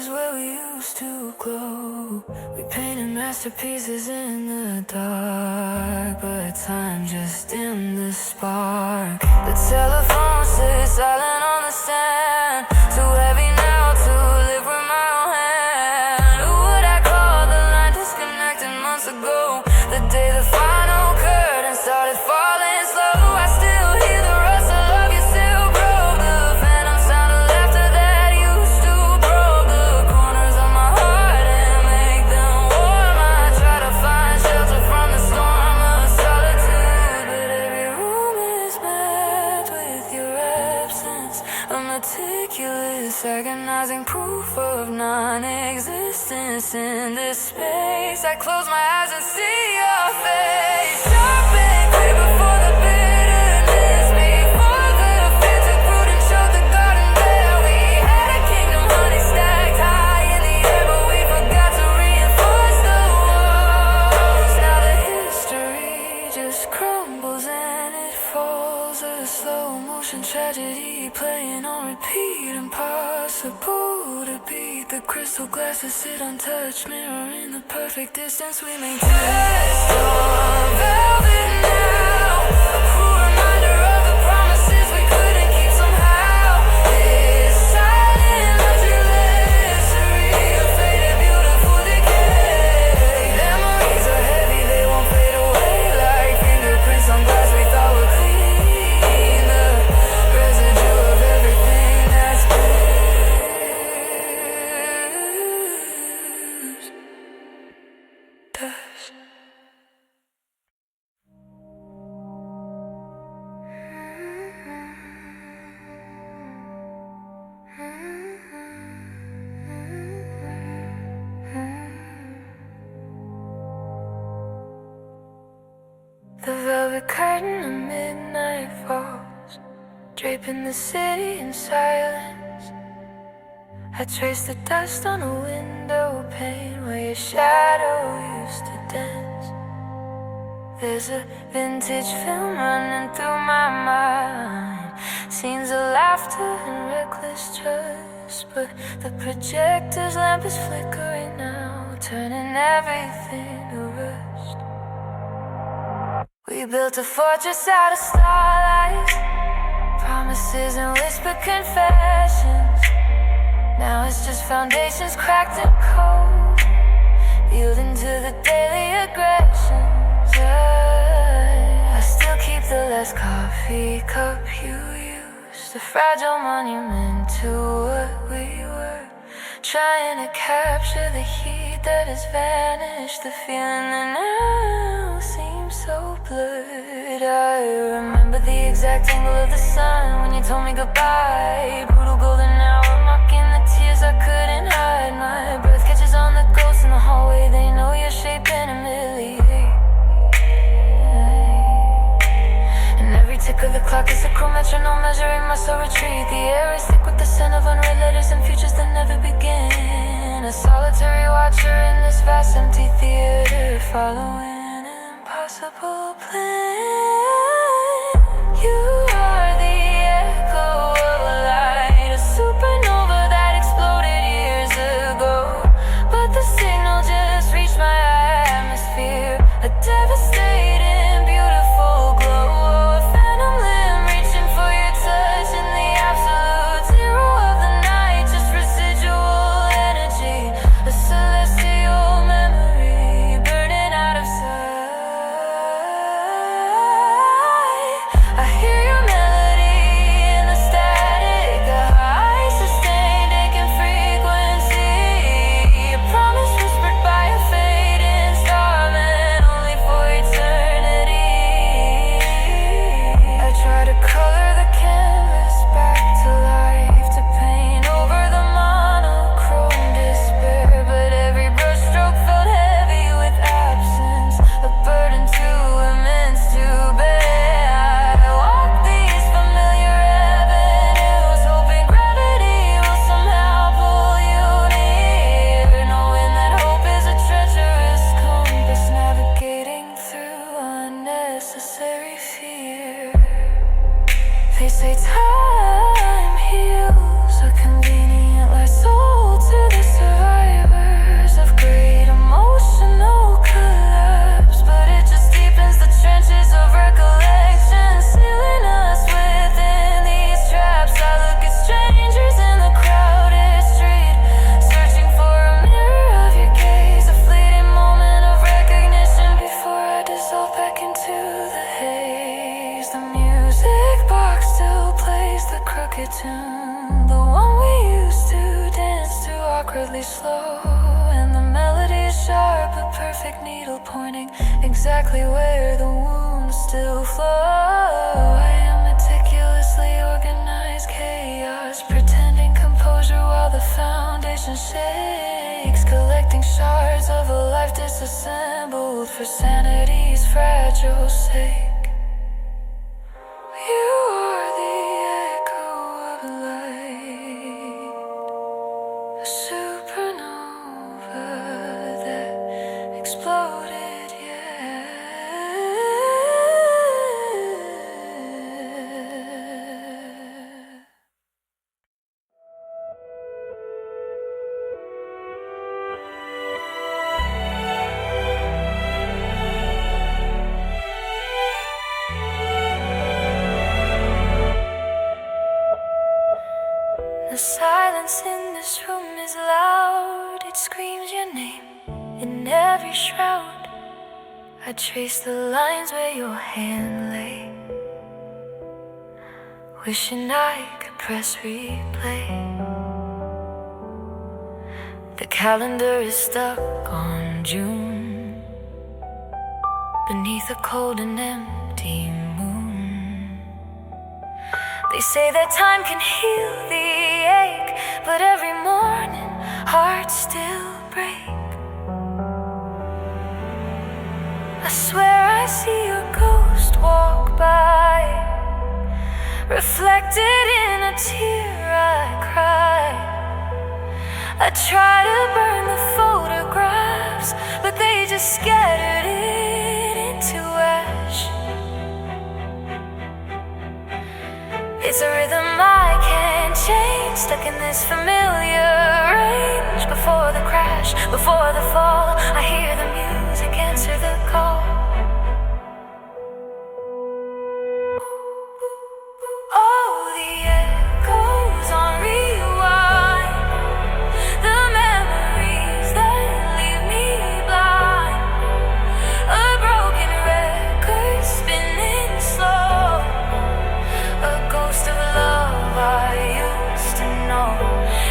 places where we used to glow. We painted masterpieces in the dark, but time just dimmed the spark. The telephone sits silent on the stand, too heavy now to live with my own hand. Who would I call? The line disconnected months ago, the day the final curtain started falling slow. I still hear the rustle of your silk robe, the phantom sound of laughter that used to probe the corners of my heart and make them warm. I try to find shelter from the storm of solitude, but every room is met with your absence, a meticulous, agonizing proof of non-existence in this space. I close my eyes and see your face, sharp and clear before the bitterness, before the fear took root and showed the garden there. We had a kingdom, honey, stacked high in the air, but we forgot to reinforce the walls. Now the history just crumbles and it falls, a slow motion tragedy playing on repeat. Impossible to beat the crystal glasses sit untouched, mirroring the perfect distance we maintain. Dressed on velvet now, a cruel reminder of the promises we couldn't keep somehow. This silent luxury, a faded beautiful decay. Memories are heavy, they won't fade away like fingerprints on glass we thought were clean. The residue of everything that's been. The velvet curtain of midnight falls, draping the city in silence. I trace the dust on a window pane where your shadow used to dance. There's a vintage film running through my mind, scenes of laughter and reckless trust, but the projector's lamp is flickering now, turning everything to rust. We built a fortress out of starlight, promises and whispered confessions. Now it's just foundations cracked and cold, yielding to the daily aggressions. I still keep the last coffee cup you used, a fragile monument to what we were, trying to capture the heat that has vanished, the feeling that now seems so blurred. I remember the exact angle of the sun when you told me goodbye, brutal golden hour mocking the tears I couldn't hide. My breath catches on the ghosts in the hallway, they know your shape and humiliate. And every tick of the clock is a cruel metronome measuring my soul retreat. The air is thick with the scent of unread letters and futures that never begin. A solitary watcher in this vast empty theater, following an impossible plan. You are the echo of a light, a supernova that exploded years ago, but the signal just reached my atmosphere, a devastating, beautiful glow, a phantom limb reaching for your touch in the absolute zero of the night, just residual energy, a celestial memory burning out of sight. awkwardly slow, and the melody is sharp, a perfect needle pointing exactly where the wounds still flow. I am meticulously organized chaos, pretending composure while the foundation shakes, collecting shards of a life disassembled for sanity's fragile sake. You are the echo of light, a supernova that exploded yet. The silence in this room is loud, it screams your name in every shroud. I trace the lines where your hand lay, wishing I could press replay. The calendar is stuck on June, beneath a cold and empty moon. They say that time can heal the ache, but every morning hearts still break. I swear I see your ghost walk by, reflected in a tear I cry. I try to burn the photographs, but they just scattered it into ash. It's a rhythm I can't change, stuck in this familiar range. Before the crash, before the fall, I hear the music answer the call. Oh, the echoes on rewind, the memories that leave me blind. A broken record spinning slow, a ghost of love I used to know.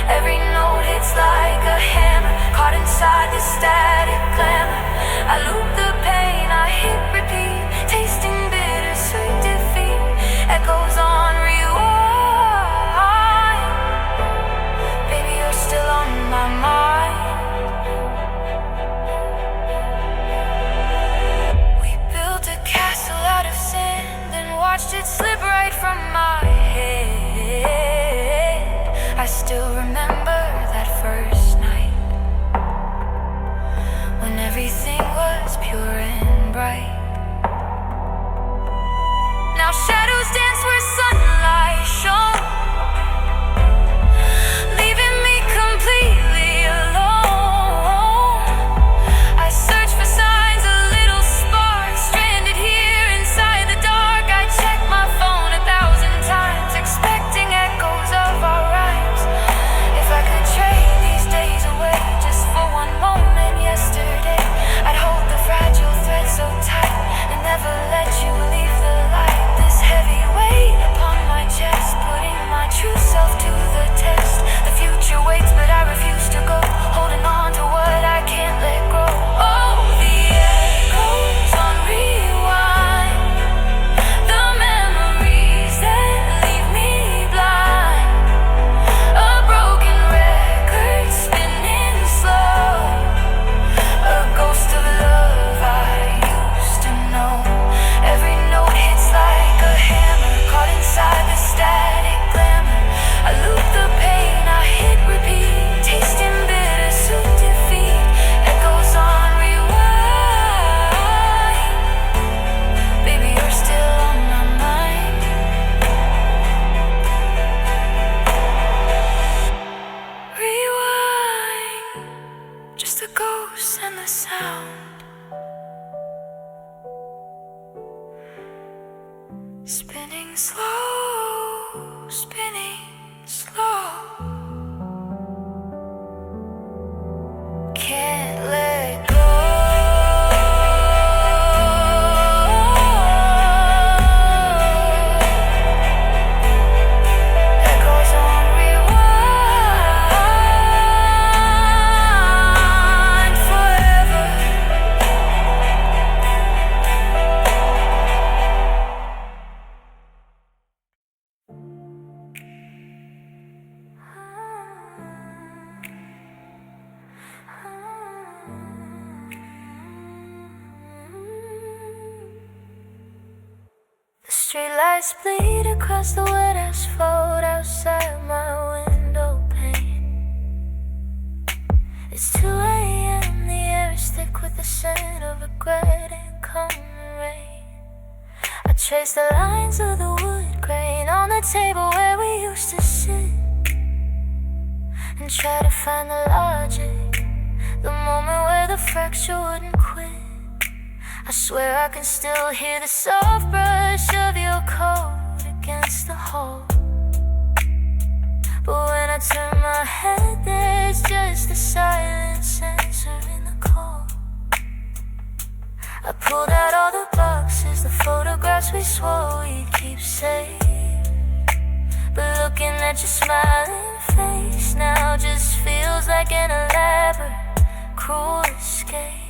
Every note hits like a hammer, caught inside the static glamour. I loop the pain, I hit repeat, tasting bittersweet defeat. Echoes on rewind, baby you're still on my mind. We built a castle out of sand and watched it slip right from my head. I still remember that first night, when everything was pure and bright. Now shadows dance where sunlight shone, leaving me completely alone. I search for signs, a little spark, stranded here inside the dark. I check my phone 1,000 times, expecting echoes of our rhymes. If I could trade these days away just for one moment yesterday, I'd hold the fragile thread so tight and never let you leave the light. This heavy weight upon my chest, putting my true self to the test. The future waits, but I refuse to go, holding on to what I can't let go. Oh, the echoes on rewind, the memories that leave me blind. A broken record spinning slow, a ghost of love I used to know. Every note hits like a hammer, caught inside the static glamour. I loop the pain, I hit repeat, tasting bittersweet defeat. Echoes on rewind, baby you're still on my mind. Rewind, just the ghosts and the sound, spinning slow, spinning slow. Can't let go. Echoes on rewind. lights bleed across the wet asphalt outside my window pane. It's 2 a.m., the air is thick with the scent of regret and coming rain. I trace the lines of the wood grain on the table where we used to sit, and try to find the logic, the moment where the fracture wouldn't quit. I swear I can still hear the soft brush of your coat against the hall. But when I turn my head, there's just a silent sensor in the call. I pulled out all the boxes, the photographs we swore we'd keep safe. But looking at your smiling face now just feels like an elaborate, cruel escape.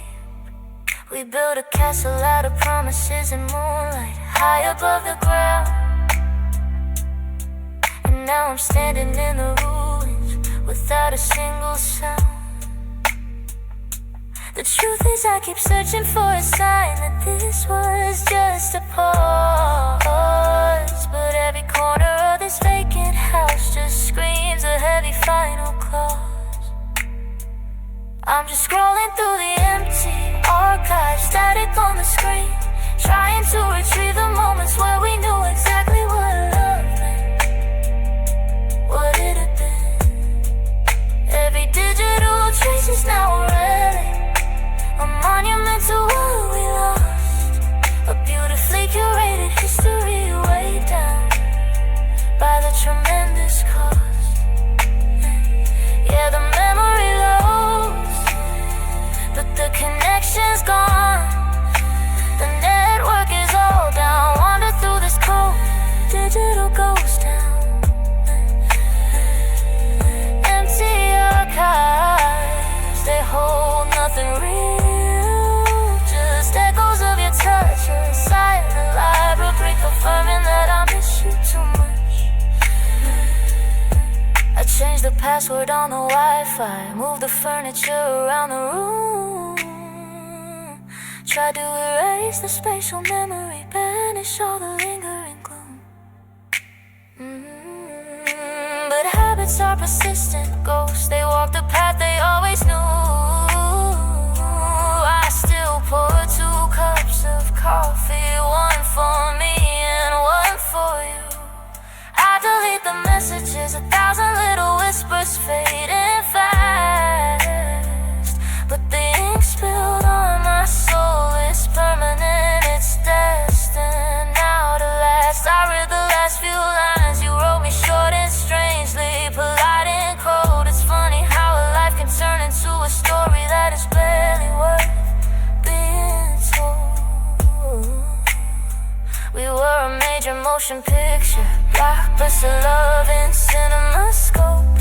We built a castle out of promises and moonlight, high above the ground. And now I'm standing in the ruins without a single sound. The truth is I keep searching for a sign that this was just a pause. But every corner of this vacant house just screams a heavy final clause. I'm just scrolling through the empty archive, static on the screen, trying to retrieve the moments where we knew exactly what love meant, what it had been. Every digital trace is now a relic, a monument to what we lost, a beautifully curated history weighed down by the tremendous cost. Yeah, the memory lows, but the connection's gone. The network is all down. Wander through this cold digital ghost town. Empty archives, they hold nothing real, just echoes of your touch, a silent library confirming that I miss you too much. I changed the password on the Wi-Fi, moved the furniture around the room, tried to erase the spatial memory, banish all the lingering gloom. But habits are persistent ghosts, they walk the path they always knew. I still pour 2 cups of coffee, one for me and one for you. I delete the messages, 1,000 little whispers fading fast. But the ink spilled on my soul is permanent, it's destined now to last. I read the last few lines you wrote me, short and strangely polite and cold. It's funny how a life can turn into a story that is barely worth being told. We were a major motion picture, blockbuster love in CinemaScope.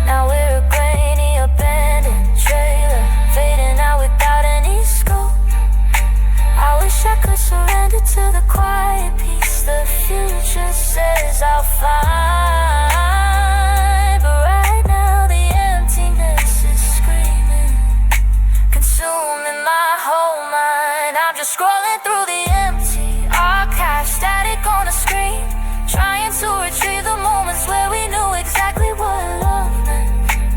Now we're a grainy, abandoned trailer, fading out without any scope. I wish I could surrender to the quiet peace the future says I'll find. But right now the emptiness is screaming, consuming my whole mind. I'm just scrolling through the empty archive, static on the screen, trying to retrieve the moments where we knew exactly what love meant,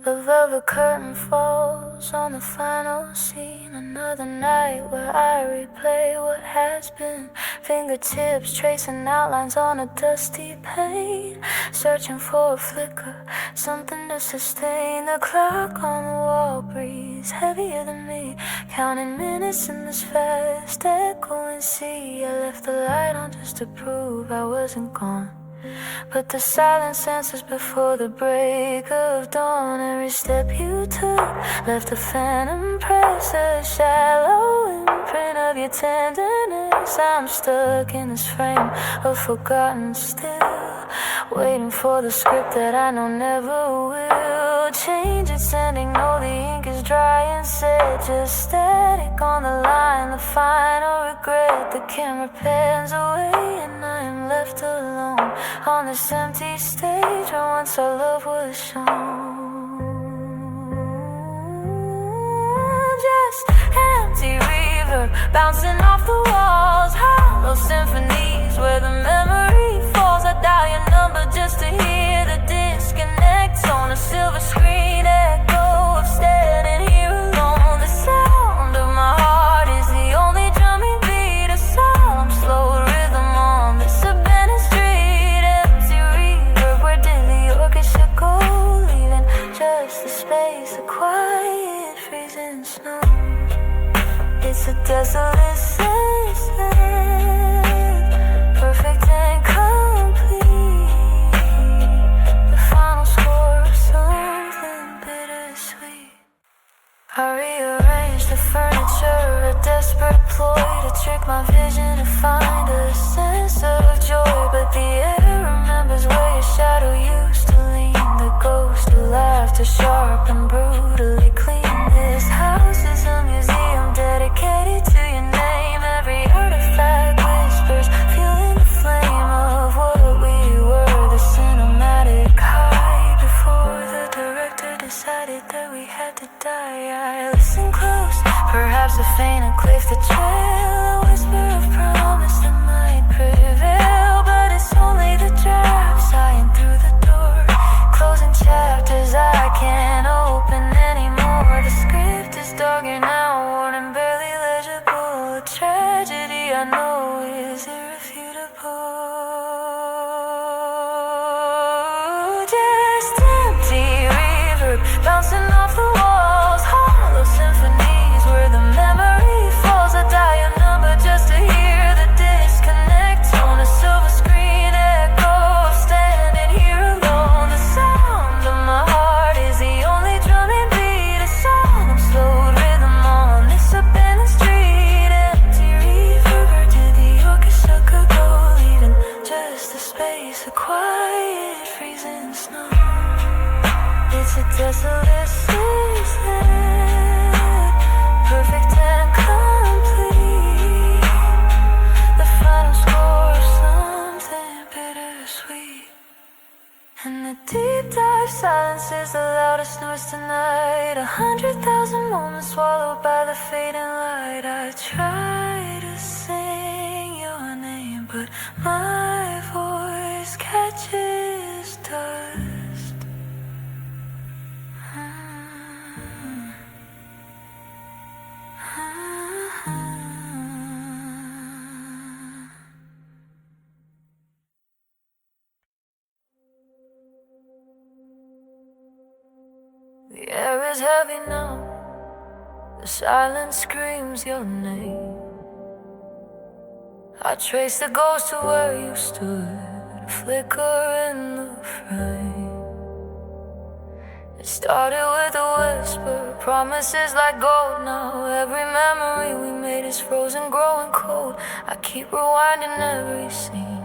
The velvet curtain falls on the final scene. Another night where I replay what has been. Fingertips tracing outlines on a dusty pane. Searching for a flicker, something to sustain. The clock on the wall breathes heavier than me. Counting minutes in this fast echoing sea. I left the light on just to prove I wasn't gone. But the silence answers before the break of dawn. Every step you took left a phantom press, a shallow imprint of your tenderness. I'm stuck in this frame of forgotten still, waiting for the script that I know never will change. It's ending, no, the ink is dry and set, just static on the line, the final regret. The camera pans away and I am left alone on this empty stage where once our love was shown. Just empty reverb bouncing off the walls, hollow symphonies where the memory falls. I dial your number just to hear the disconnect on a silver screen. Echo of standing here alone. The sound of my heart is the only drumming beat, a solemn slow rhythm on this abandoned street. Empty reverb, where did the orchestra go, leaving just the space of quiet freezing snow. It's a desolate sunset, perfect and complete, the final score of something bittersweet. I rearranged the furniture, a desperate ploy to trick my vision to find a sense of joy. But the air remembers where your shadow used to lean, the ghost of laughter, sharp and brutally clean. This house is a museum dedicated to your name. Every artifact whispers, fueling the flame of what we were, the cinematic high before the director decided that we had to die. I listen close, perhaps a faint cliff to trail, a whisper of promise that might prevail. But it's only the draft sighing through the door, closing chapters I can't open anymore. The script is darker now, worn and barely legible. A tragedy I know is irrefutable. Just empty reverb bouncing off the walls, hollow symphonies where the memory falls. I dial your number just to hear the disconnect on a silver screen. Echo of standing here alone. The sound of my heart is the only drumming beat, a solemn slow rhythm on this abandoned street. Empty reverb, did the orchestra could go, leaving just a space of quiet freezing snow. It's a desolate sunset, perfect and complete, the final score of something bittersweet. And the deep dive silence is the loudest noise tonight. 100,000 moments swallowed by the fading light. I try to sing your name, but my voice catches dust. The air is heavy now, the silence screams your name. I trace the ghost to where you stood, a flicker in the frame. It started with a whisper, promises like gold now. Every memory we made is frozen, growing cold. I keep rewinding every scene,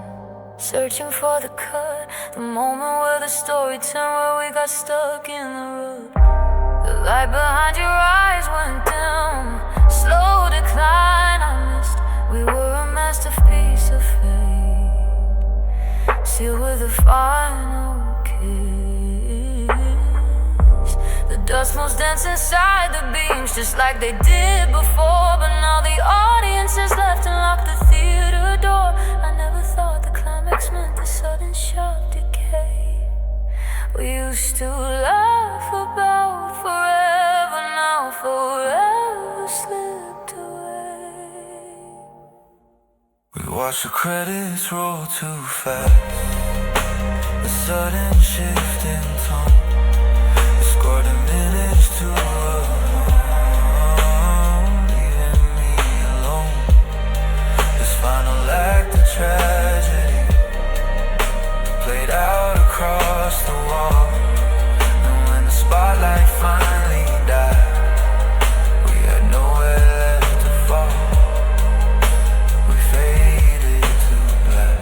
searching for the cut, the moment where the story turned, where we got stuck in the road. The light behind your eyes went dim, slow decline I missed. We were a masterpiece of fate, sealed with a final kiss. The dust moves dense inside the beams, just like they did before. But now the audience is left and locked the theater door. I never thought the climax meant the sudden sharp decay. We used to laugh about watch the credits roll too fast. A sudden shift in tone. We scored a minute to leaving me alone. This final act of tragedy played out across the wall. And when the spotlight finally died, we had nowhere left to fall. We faded to black,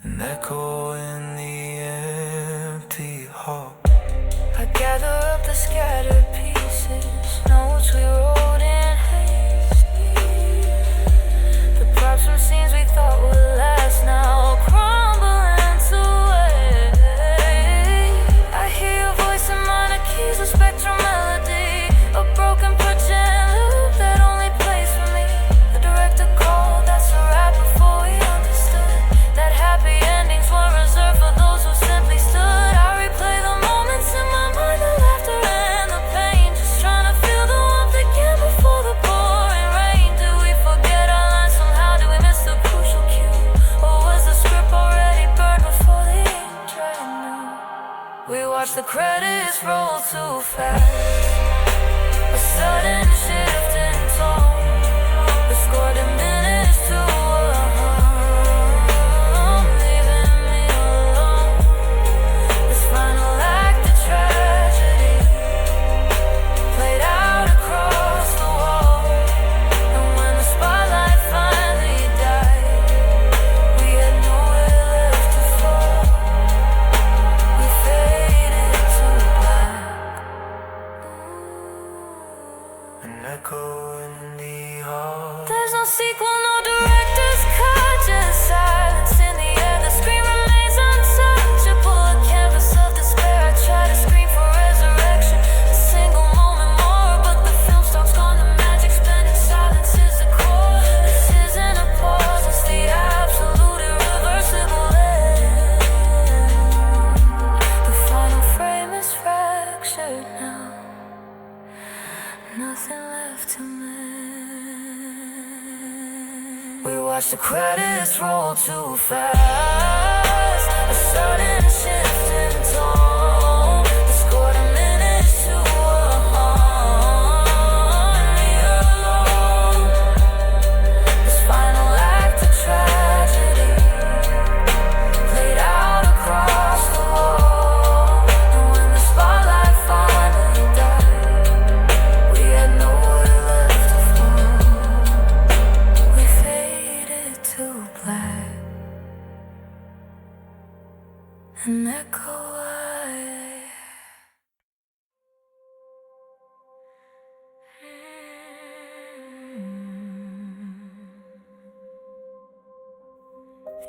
an echo in the empty hall. I gather up the scattered pieces, notes we wrote in haste. The props from scenes we thought would last now crumble into waste. I hear your voice in minor keys, a spectral melody, a broken project loop that only plays for me. The director called, that's a wrap before we understood that happy endings were reserved for those who simply stood. I replay the moments in my mind, the laughter and the pain, just trying to feel the warmth again before the pouring rain. Did we forget our lines somehow? Did we miss the crucial cue? Or was the script already burned before the ink dried new? We watched the credits roll too fast. A sudden shift in tone. We scored a minute to leaving me alone. This final act of tragedy played out across the wall. And when the spotlight finally died, we had nowhere left to fall. We faded to black. An echo in the hall. There's no sequel, no director's cut, just silence in the air. The screen remains untouchable, a canvas of despair. I try to scream for resurrection, a single moment more, but the film stock's gone. The magic spent in silence is the core. This isn't a pause, it's the absolute irreversible end. The final frame is fractured now, nothing left to mend. We watch the credits roll too fast. A sudden shift in tone. We scored a minute to leave her alone. This final act of tragedy played out across the wall. And when the spotlight finally died, we had nowhere left to fall. We faded to black, an echo wide.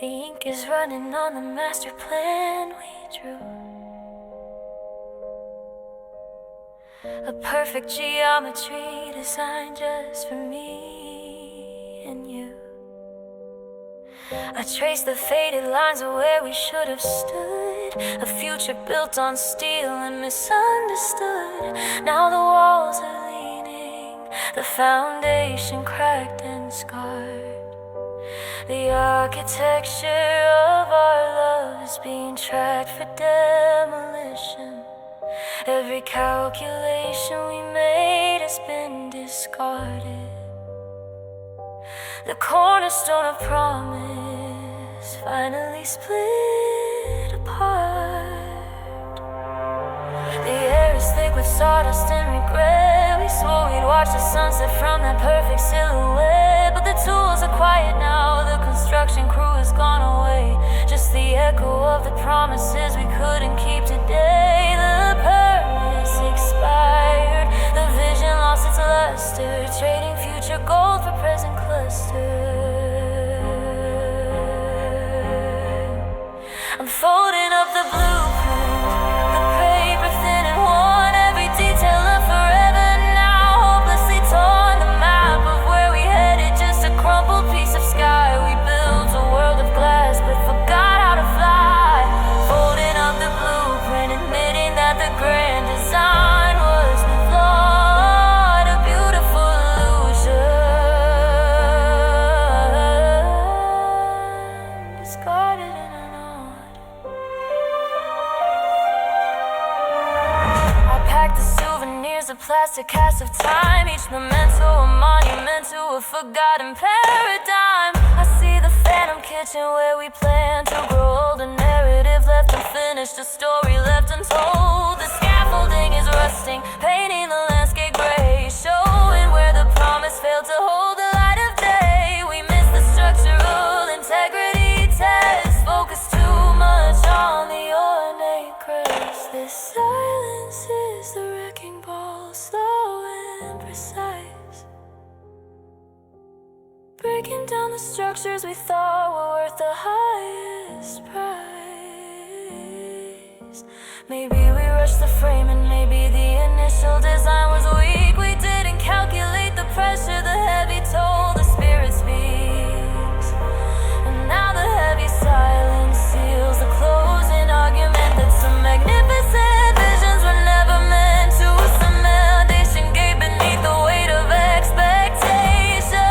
The ink is running on the master plan we drew. A perfect geometry designed just for me and you. I traced the faded lines of where we should have stood, a future built on steel and misunderstood. Now the walls are leaning, the foundation cracked and scarred. The architecture of our love is being tracked for demolition. Every calculation we made has been discarded. The cornerstone of promise finally split apart. The air is thick with sawdust and regret. We swore we'd watch the sunset from that perfect silhouette, but the tools are quiet now, the construction crew has gone away. Just the echo of the promises we couldn't keep today. The permits expired, the vision lost its luster, trading future gold for present cluster. I'm folding up the blueprint, the paper thin and worn, every detail left forever now, hopelessly torn. The map of where we headed, just a crumpled piece of sky. We built a world of glass, but forgot how to fly. Folding up the blueprint, admitting that the grand design was flawed, a beautiful illusion. plastic cast of time, each memento a monument to a forgotten paradigm. I see the phantom kitchen where we plan to grow old, a narrative left unfinished, a story left untold. The scaffolding is rusting, painting the landscape gray, showing where the promise failed to hold the light of day. We miss the structural integrity test, focus too much on the ornate crest. This silence is the wrecking ball, slow and precise, breaking down the structures we thought were worth the highest price. Maybe we rushed the frame and maybe the initial design was weak. We didn't calculate the pressure, the heavy toll, the spirit speaks. And now the heavy silence seals the closing argument that some magnificent visions were never meant to. Some foundation gave beneath the weight of expectation.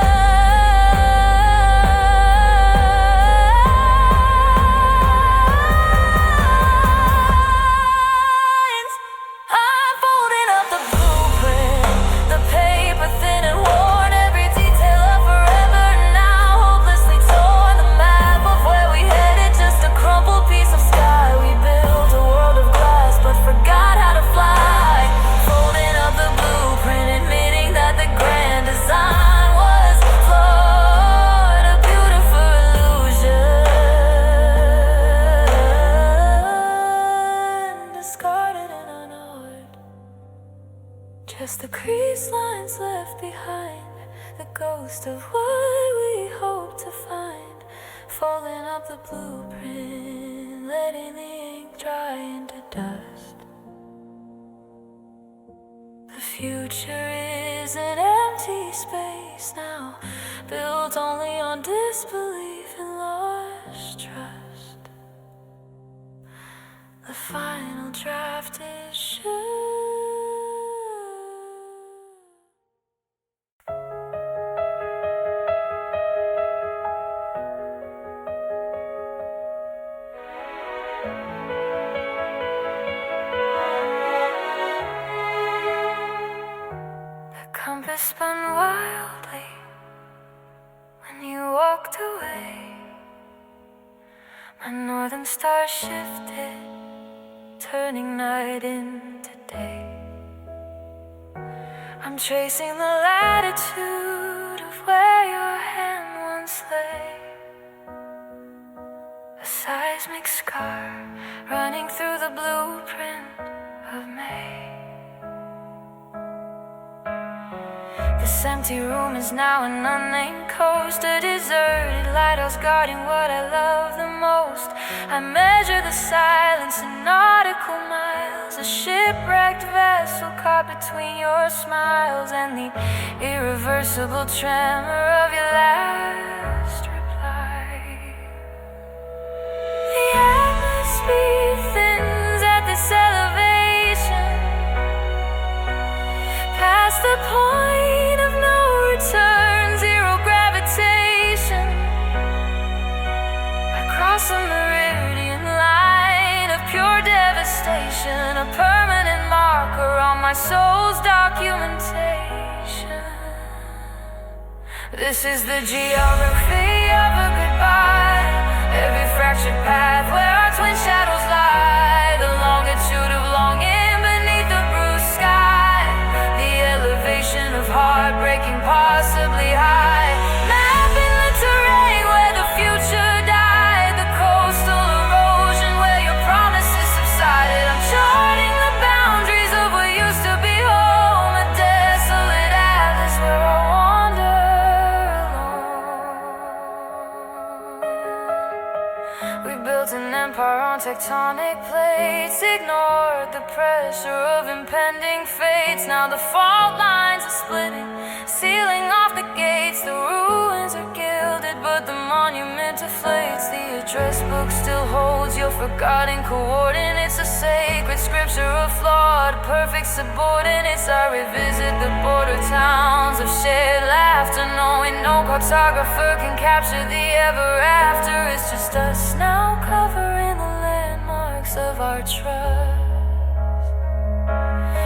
I'm folding up the blueprint, the paper thin and worn, every detail of forever now hopelessly torn. The map of where we headed, just a crumpled piece of sky. We built a world of glass but forgot how to fly. Folding up the blueprint, admitting that the grand design was flawed, a beautiful illusion, discarded and unheard. Just the crease lines left behind, the ghost of what we hope to find. Folding up the blueprint, letting the ink dry into dust. The future is an empty space now, built only on disbelief and lost trust. The final draft is sure. The compass spun wildly when you walked away. My northern star shifted, turning night into day. I'm tracing the latitude of where your hand once lay, a seismic scar running through the blueprint of May. This empty room is now an unnamed coast, a deserted lighthouse guarding what I love the most. I measure the silence in nautical miles, a shipwrecked vessel caught between your smiles and the irreversible tremor of your last reply. The atmosphere thins at this elevation, past the point of no return, zero gravitation. I cross a meridian line of pure devastation, a permanent marker on my soul's documentation. This is the geography of a goodbye, every fractured path where our twin shadows lie, the longitude of longing beneath the bruised sky, the elevation of heartbreaking possibly high. Mapping the terrain where the future died, the coastal erosion where your promises subsided. I'm charting the boundaries of what used to be home, a desolate atlas where I wander alone. We built an empire on tectonic plates, ignored the pressure of impending fates. Now the fault lines are splitting, sealing off the gates. The ruins are gilded, but the monument deflates. The address book still holds your forgotten coordinates, a sacred scripture of flawed, perfect subordinates. I revisit the border towns of shared laughter, knowing no cartographer can capture the ever after. It's just us now covering the landmarks of our trust.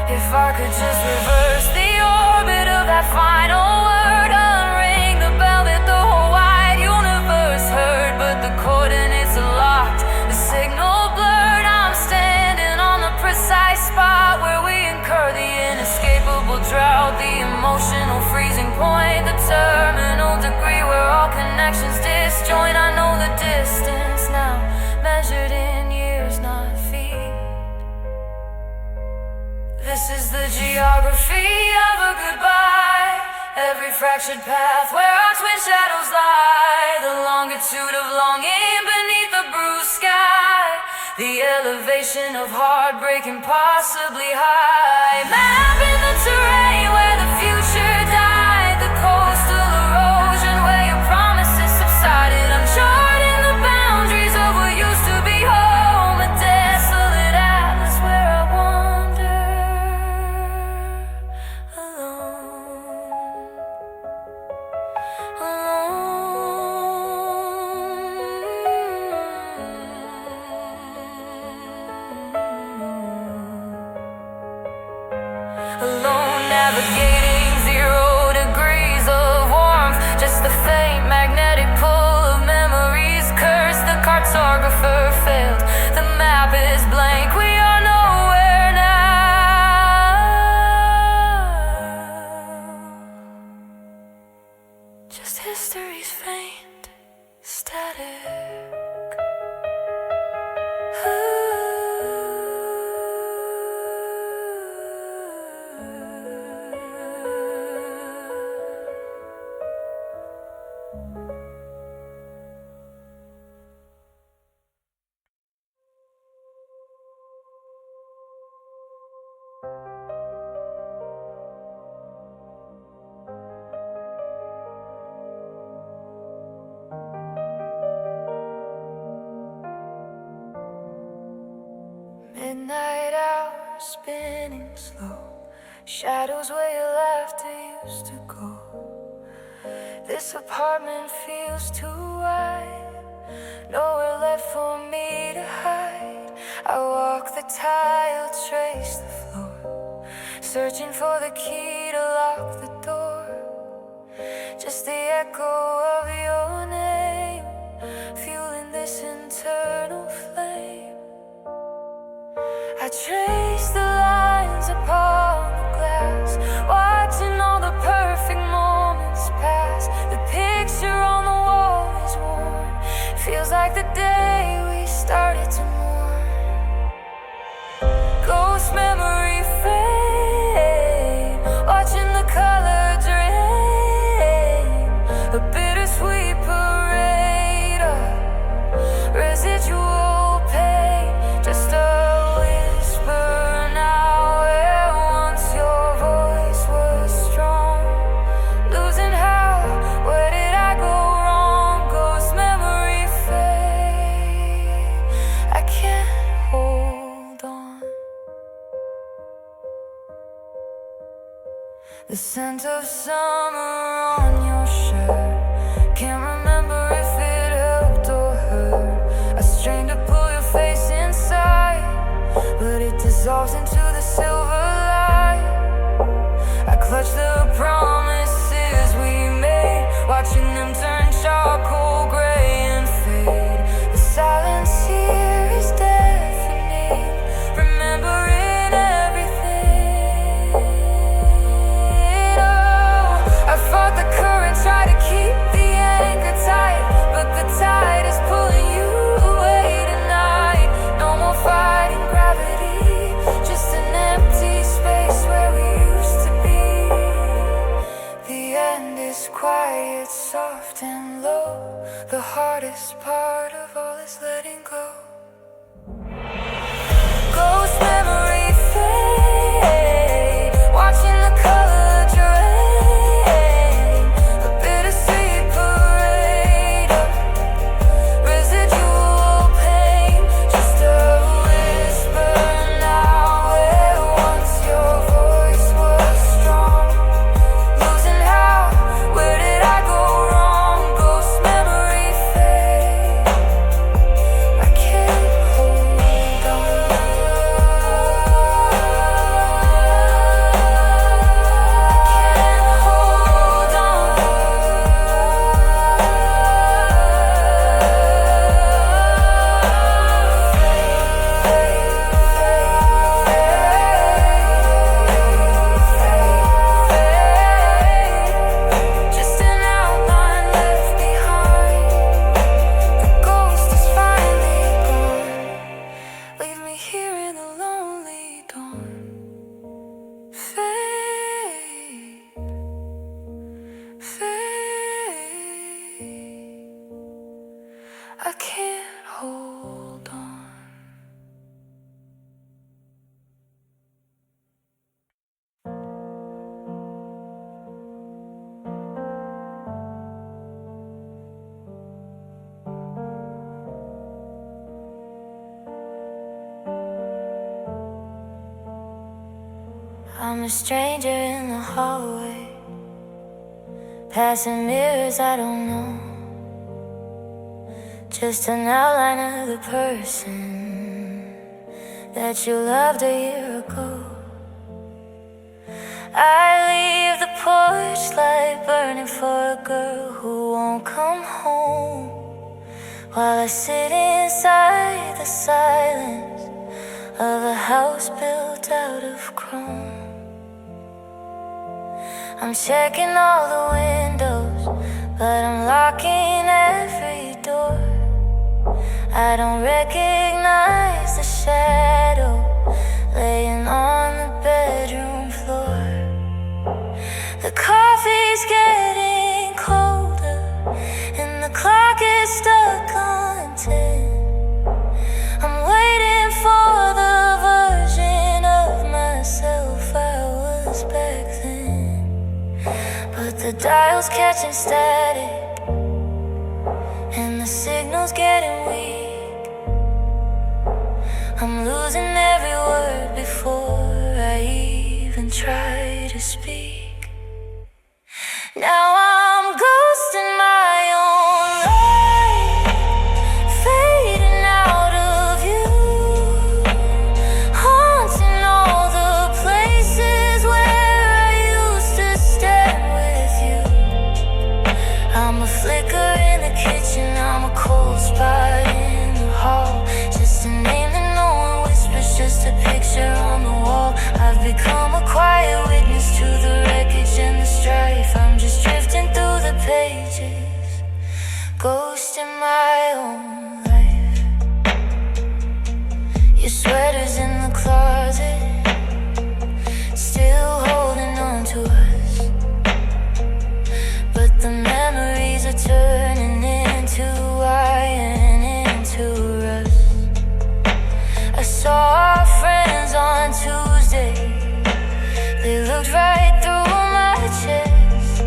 If I could just reverse the orbit of that final word, unring the bell that the whole wide universe heard. But the coordinates are locked, the signal blurred. I'm standing on the precise spot where we incur the inescapable drought, the emotional freezing point, the terminal degree where all connections disjoin. I know the distance now, measured in years, not feet. This is the geography of a goodbye, every fractured path where our twin shadows lie, the longitude of longing beneath the bruised sky, the elevation of heartbreak impossibly high. Mapping the terrain where the future died, the coastal erosion where your promises subsided. I'm charting the boundaries of what used to be home, a desolate atlas where I wander alone, alone, navigating 0 degrees of warmth, just the faint magnetic pull of memories cursed. The cartographer failed, the map is blank, we are nowhere now, just history's faint static. Midnight hour spinning slow, shadows where your laughter used to go. This apartment feels too wide, nowhere left for me to hide. I walk the tile, trace the floor, searching for the key to lock the door. Just the echo of your name, fueling this internal flame. I trace the lines upon the glass, watching all the perfect moments pass. The picture on the wall is worn, feels like the day we started to mourn. Ghost memory fade, watching the color drain. A bittersweet parade of residual pain, just a the scent of summer on your shirt. Can't remember if it helped or hurt. I strain to pull your face inside, but it dissolves into the silver light. I clutch the promises we made, watching them turn charcoal gray and fade. The silence here is deafening, remembering everything. I fought the current, try to keep the anchor tight, but the tide is pulling you away tonight. No more fighting gravity, just an I'm a stranger in the hallway, passing mirrors I don't know, just an outline of the person that you loved a year ago. I leave the porch light burning for a girl who won't come home, while I sit inside the silence of a house built out of chrome. I'm checking all the windows, but I'm locking every door. I don't recognize the shadow laying on the bedroom floor. The coffee's getting colder and the clock is stuck on 10. I'm waiting for the version of myself I was back then, but the dial's catching static and the signal's getting weak. I'm losing every word before I even try to speak. Now I'm ghosting my own life, fading out of you, haunting all the places where I used to stand with you. I'm a flicker in the kitchen, I'm a cold spot in the hall, just a name that no one whispers, just a picture on the wall. I've become a quiet witness to the wreckage and the strife. I'm just drifting through the pages, ghosting my own life. Your sweater's in the closet, still holding on to us, but the memories are turning into iron, into rust. I saw our friends on Tuesday, they looked right through my chest,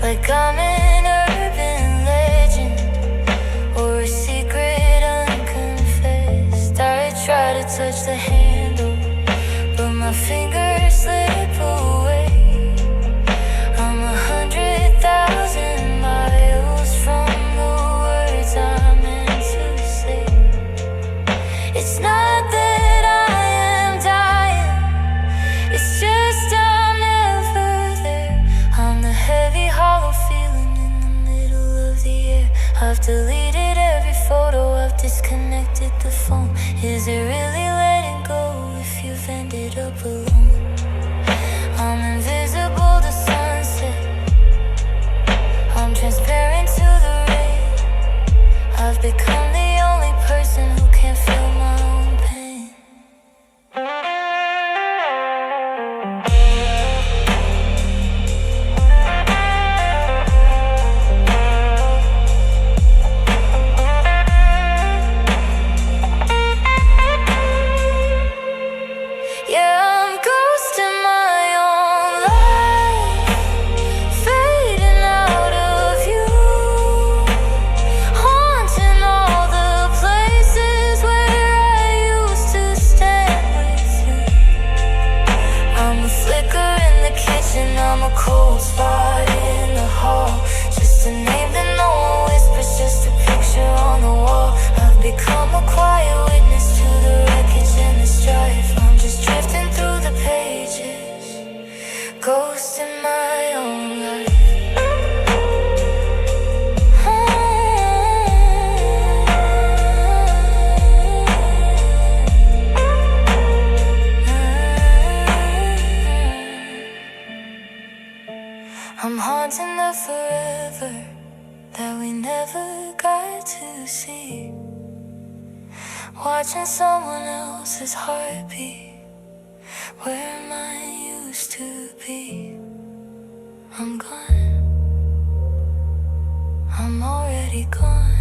like I'm an urban legend or a secret unconfessed. I try to touch the handle, but my fingers slip away. I'm 100,000 miles from the words I meant to say. It's not that I am dying, it's just I'm never there. I'm the heavy hollow feeling in the middle of the air. I've deleted every photo, I've disconnected the phone. Is it really letting go if you've ended up alone? I'm invisible to sunset, I'm transparent to the rain. I've become the only person who can't feel my own pain. Yeah, I'm ghosting my own life, fading out of you, haunting all the places where I used to stand with you. I'm a flicker in the kitchen, I'm a cold spot in the hall, just a name that no one whispers, just a picture on the wall. I've become a quiet witness to the wreckage and the strife. I'm just drifting through the pages, ghosting my own life. I'm haunting the forever that we never got to see, watching someone else's heartbeat where mine used to be. I'm gone, I'm already gone,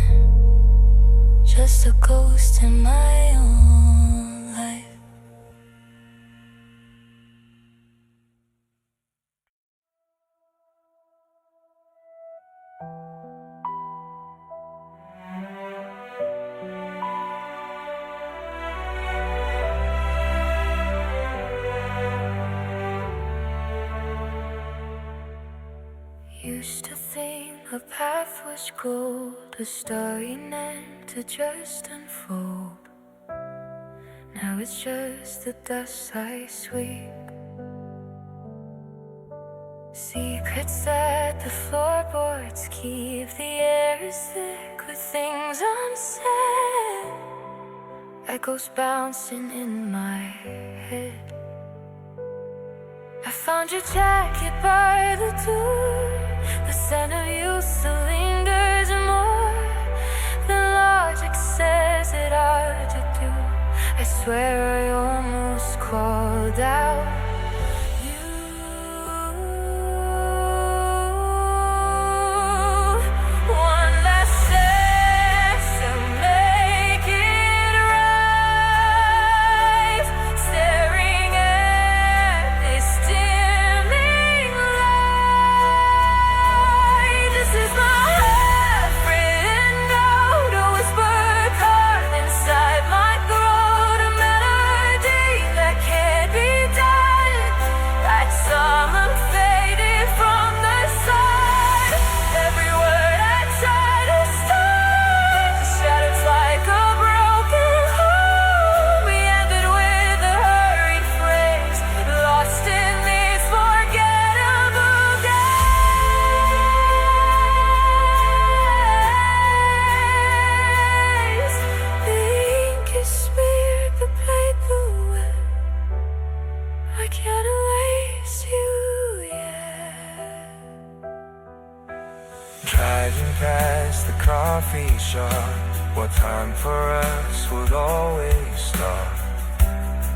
just a ghost in my own life. was gold, a starry net to just unfold. Now it's just the dust I sweep. Secrets that the floorboards keep. The air is thick with things unsaid. Echoes bouncing in my head. I found your jacket by the door. The scent of you still lingers more than logic says it ought to do. I swear I almost called out. Driving past the coffee shop, what time for us would always stop.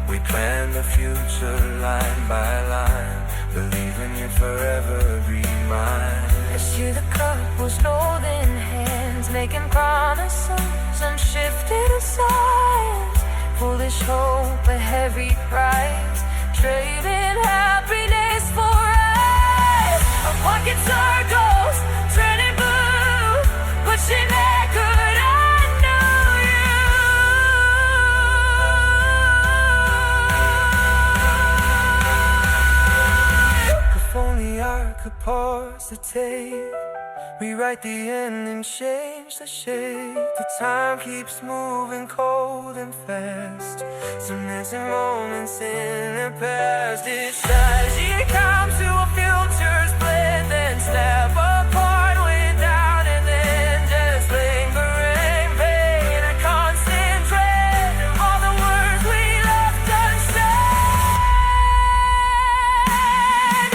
We planned the future line by line, believing you'd forever be mine. As you the cup was golden hands, making promises and shifted aside. Foolish hope, a heavy price, trading happiness for us. Our pockets are ghosts, turning blue, but she never could unknow you. If only I could pause the tape, rewrite the ending, change the shape. The time keeps moving cold and fast. Some missing moments in the past. It's as you come to a future's blend, then snap apart, way down, and then just lingering pain. A constant dread of all the words we left unsaid.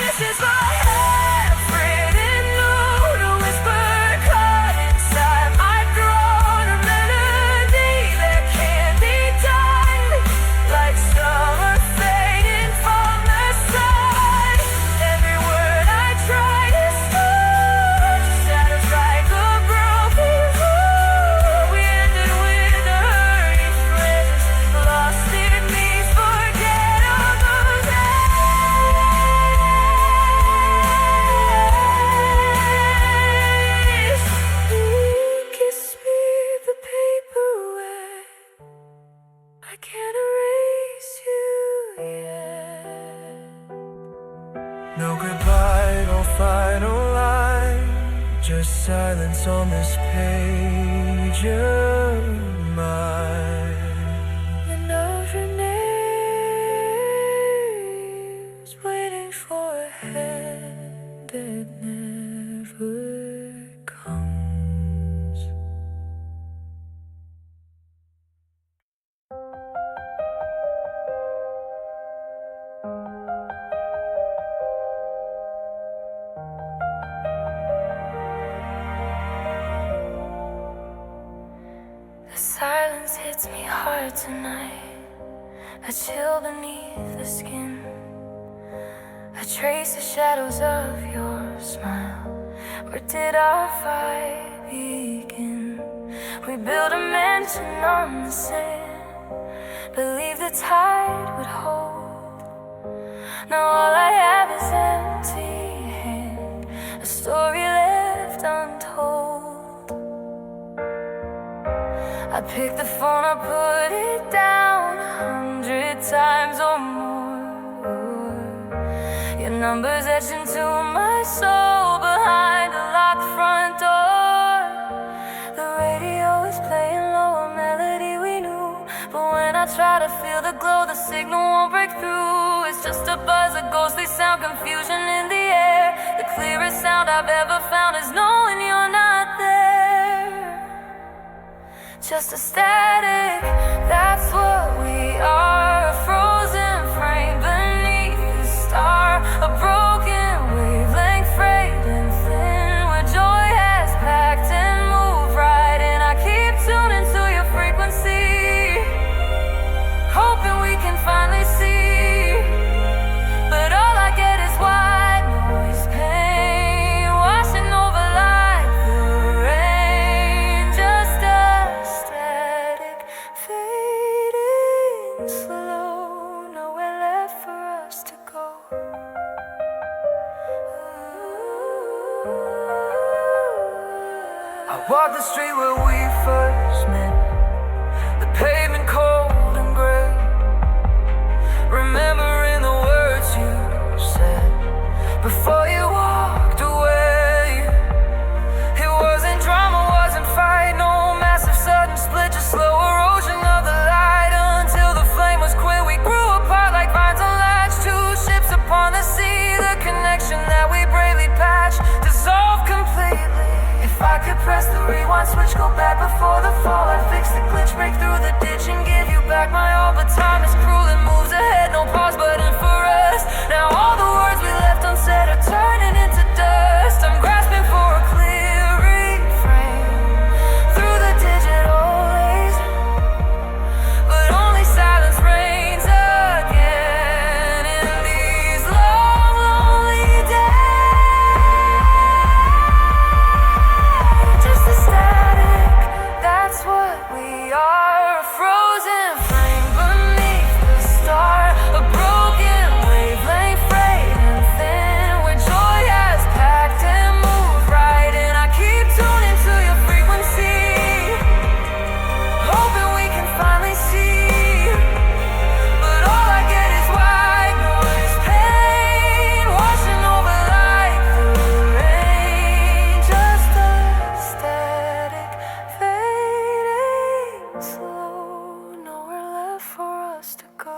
This is my handwritten note, a whisper caught inside my throat, a melody that can't be done, like summer fading from the sun. Every word I try to start shatters like a broken rule. We ended with a hurried phrase, lost in these forgettable days. You kiss me, the paper wet, I can't erase you yet. No goodbye, no final line, just silence on this page of mine. And of your names, waiting for a hand that never comes. The silence hits me hard tonight, a chill beneath the skin. I trace the shadows of your smile. Where did our fight begin? We built a mansion on the sand, believed the tide would hold. Now all I have is empty hand, a story left untold. I pick the phone, I put it down 100 times or more. Your number's etched into my soul behind a locked front door. I try to feel the glow, the signal won't break through. It's just a buzz, a ghostly sound, confusion in the air. The clearest sound I've ever found is knowing you're not there. Just a static, that's what we are. A frozen frame beneath the star. A broken wavelength, frayed and thin, where joy has packed and moved right in. I keep tuning to your frequency, hoping we can finally see. But all I get is white noise, pain washing over like the rain. Just a static, fading slow, nowhere left for us to go. I walk the street where we first met, the pavement cold and gray, remembering the words you said before you walked away. It wasn't drama, wasn't fight, no massive sudden split, just slow erosion of the light until the flame was quit. We grew apart like vines unlatched, two ships upon the sea. The connection that we bravely patched dissolved completely. If I could press the rewind switch, go back before the fall, I'd fix the glitch, break through the ditch and give you back my all. But time is cruel and moves ahead, no pause button for us. Now all the words we left unsaid are turning into dust. I'm grasping for a clear refrain through the digital haze, but only silence reigns again in these long, lonely days. Just a static, that's what we are. A frozen frame beneath the star. A broken wavelength, frayed and thin, where joy has packed and moved right in. I keep tuning to your frequency, hoping we can finally see. But all I get is white noise, pain washing over like the rain. Just a static, fading slow, nowhere left for us to go.